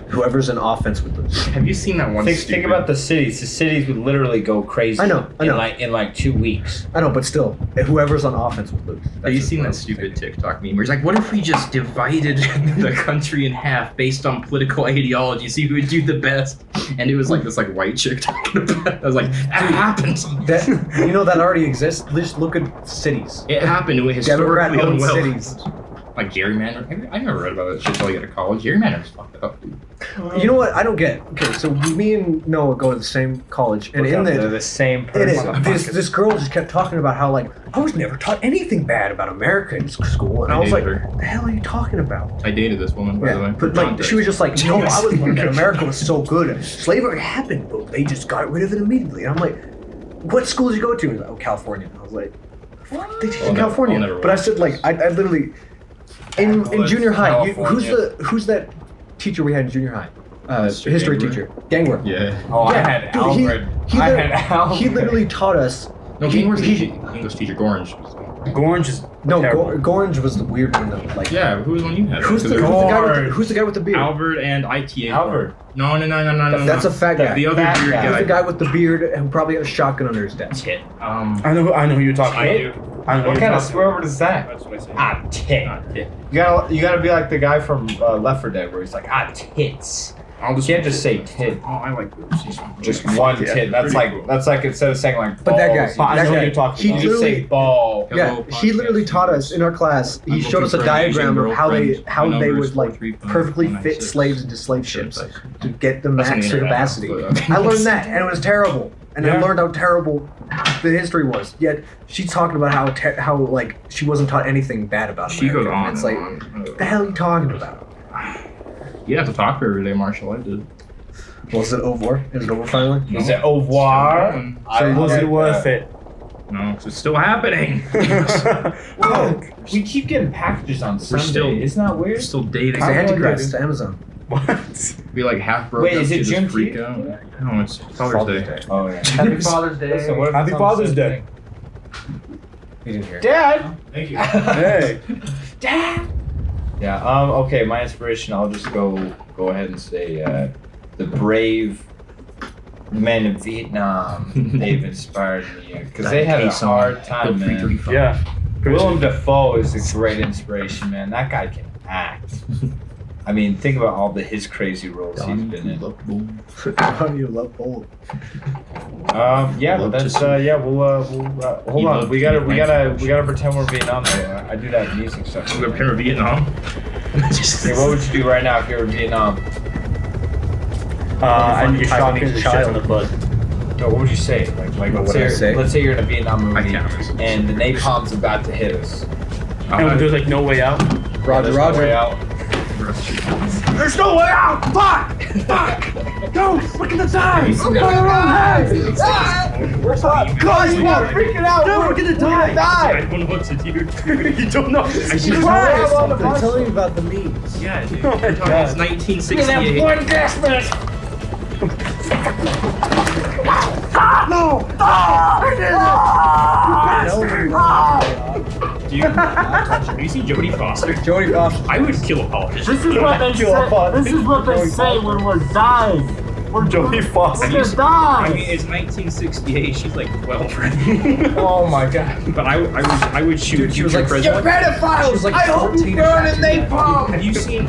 Whoever's in offense would lose. Have you seen that one? Think about the cities. The cities would literally go crazy. I know. In like 2 weeks. I know, but still, whoever's on offense would lose. Have you just seen what that I'm stupid thinking. TikTok meme where it's like, what if we just divided the country in half based on political ideology, see who would do the best? And it was like this like white chick talking about it. I was like, that happened. That that already exists. Just look at cities. It happened in historically Democrat-owned unwell. cities. Like gerrymandering. I never read about that shit until I got to college. Gerrymandering's fucked up, dude. You know what? I don't get. Okay, so me and Noah go to the same college, and in They're the the same in it, person. this girl just kept talking about how like I was never taught anything bad about America in school, and I was like, dated her. "What the hell are you talking about?" I dated this woman, by the way. But like she was just like, "No, I was learning that America was so good. Slavery happened, but they just got rid of it immediately." And I'm like, "What school did you go to?" And like, "Oh, California." And I was like, "What? They teach I'll in never- California?" I'll never But I said like, I literally in junior high. California. Who's that teacher we had in junior high? Mr. History Gangler? teacher, Gangler. Yeah. Oh, Yeah, I had dude, Alfred. he I lit- had Alfred. He literally taught us. No, he- King was he- the English teacher, Gorange. Gorange is No, terrible. Gorange was the weird one though. Like, Yeah, who was the one you had? who's the, Because who's the guy with the beard? Albert and ITA. Albert. No. That's a fat guy. The other Fat weird guy. He's guy. the guy with the beard who probably had a shotgun under his desk. Tit. I know who you're talking I about. do. I know What who kind you're of swear word is that? That's what I say. Ah, tit. Not tit. You gotta be like the guy from Left 4 Dead where he's like, ah, tits. I'll You can't just say tit. Oh, I like Lucy's one. Just one tit. That's pretty like cool. that's like instead of saying like. But that guy- balls, But I that know what guy- you're talking he about. you just say literally- ball. Yeah, Hello, he literally podcast taught us in our class. He I'm showed us a looking for an Asian diagram of how they girlfriend. would like 435 perfectly fit 196. slaves into slave ships to get the That's max on the internet, capacity. but, okay. I learned that, and it was terrible. And I Yeah. learned how terrible the history was. Yet she's talking about how like she wasn't taught anything bad about She goes America. on. And it's and like, on. what the hell are you talking about? You have to talk to her every day, Marshall. I did. Was it over? Is it over finally? Is it au revoir? So was it worth it? No, it's still happening. Oh, we keep getting packages on Sunday. still- Isn't that We're weird? still dating. It's the Antichrist, Amazon. What? Be like half broke Wait, up, is it she just Juneteenth? freak out. No, it's Father's Day. Oh yeah. Happy Father's Day. Listen, what if Happy it's on the Father's same Day. thing? You didn't hear. Dad. Thank you. Hey. Dad. Yeah. Okay. My inspiration. I'll just go ahead and say the brave men of Vietnam. They've inspired me because they had a hard time, man. Yeah. Willem Dafoe is a great inspiration, man. That guy can act. I mean, think about all his crazy roles he's been in. How do you love bold? Yeah, but Love that's to see. yeah. We'll hold You on. love We to gotta pretend we're Vietnam. Though. I do that music stuff. We're gonna Vietnam. Hey, what would you do right now if you were in Vietnam? I need a shotgun Taiwanese to shit child. on the butt. No, what would you say? Like What let's would I say, say? let's say you're in a Vietnam I movie can't. and the napalm's about to hit us. And there's like no way out. Roger, There's no way Roger. out. There's no way out! Fuck! Fuck! Go! Look at the time! He's I'm gonna- going around! God, you are freaking out! Dude, we're gonna die! I don't know what to do. You don't know. I Jesus just Christ! I'm telling you about the memes. Yeah, dude. Oh my It's God. 1968. Dude, have you seen Jodie Foster? Jodie Foster. I would kill a politician. This is what they say. This is what they say when we're dying. We're Jodie Foster. We're gonna I mean, die. it's 1968. She's like 12, right? Oh my God. But I would shoot Dude, she was future like, president. pedophiles! was like I hope 14 you burn or in napalm! Have you seen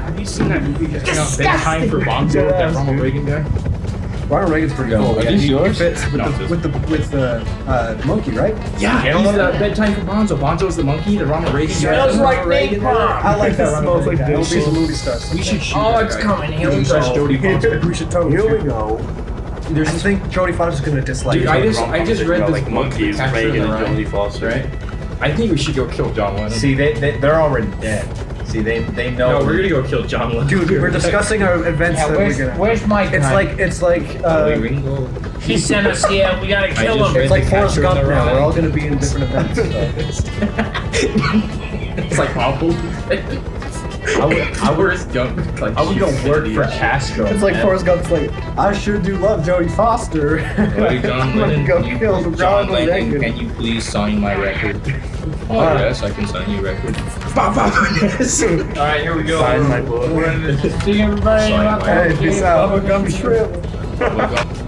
that movie that's came out, Bedtime for Bonzo, that Ronald Reagan guy? Ronald Reagan's pretty cool. Are these yours? Fits with No, the monkey, right? Yeah, he's Bedtime for Bonzo. Bonzo's the monkey, the Ronald Reagan guy. Smells like Reagan. napalm! I like that. Ronald Smells like Reagan guy. this He'll be shit. the movie stars. We should shoot Oh, that it's guy. coming. Here we He's go. such Jodie Foster. We should totally. Here we go. I think Jodie Foster's gonna dislike. Dude, it. I just read this like book, monkeys, Capture Reagan the and Rhine, Jodie Foster. right? I think we should go kill John Lennon. See, they're already dead. See, they know. No, we're gonna go kill John Lennon. Dude, we're discussing our events Yeah, that we're gonna. where's Mike? It's like He sent us here. We gotta kill just him. it's like Forrest Capture Gump the now. Rhine. We're all gonna be in different events. So. It's like awful. I would go work for Castro. It's like man. Forrest Gump's like, I sure do love Jodie Foster. Hey, John I'm gonna Lennon, go can you- kill John Ronald Lennon, Reagan. can you please sign my record? Oh yes, I can sign your record. All right, here we go. Sign my book. See everybody. Sign my Hey, peace out. Bubblegum shrimp. Bubblegum.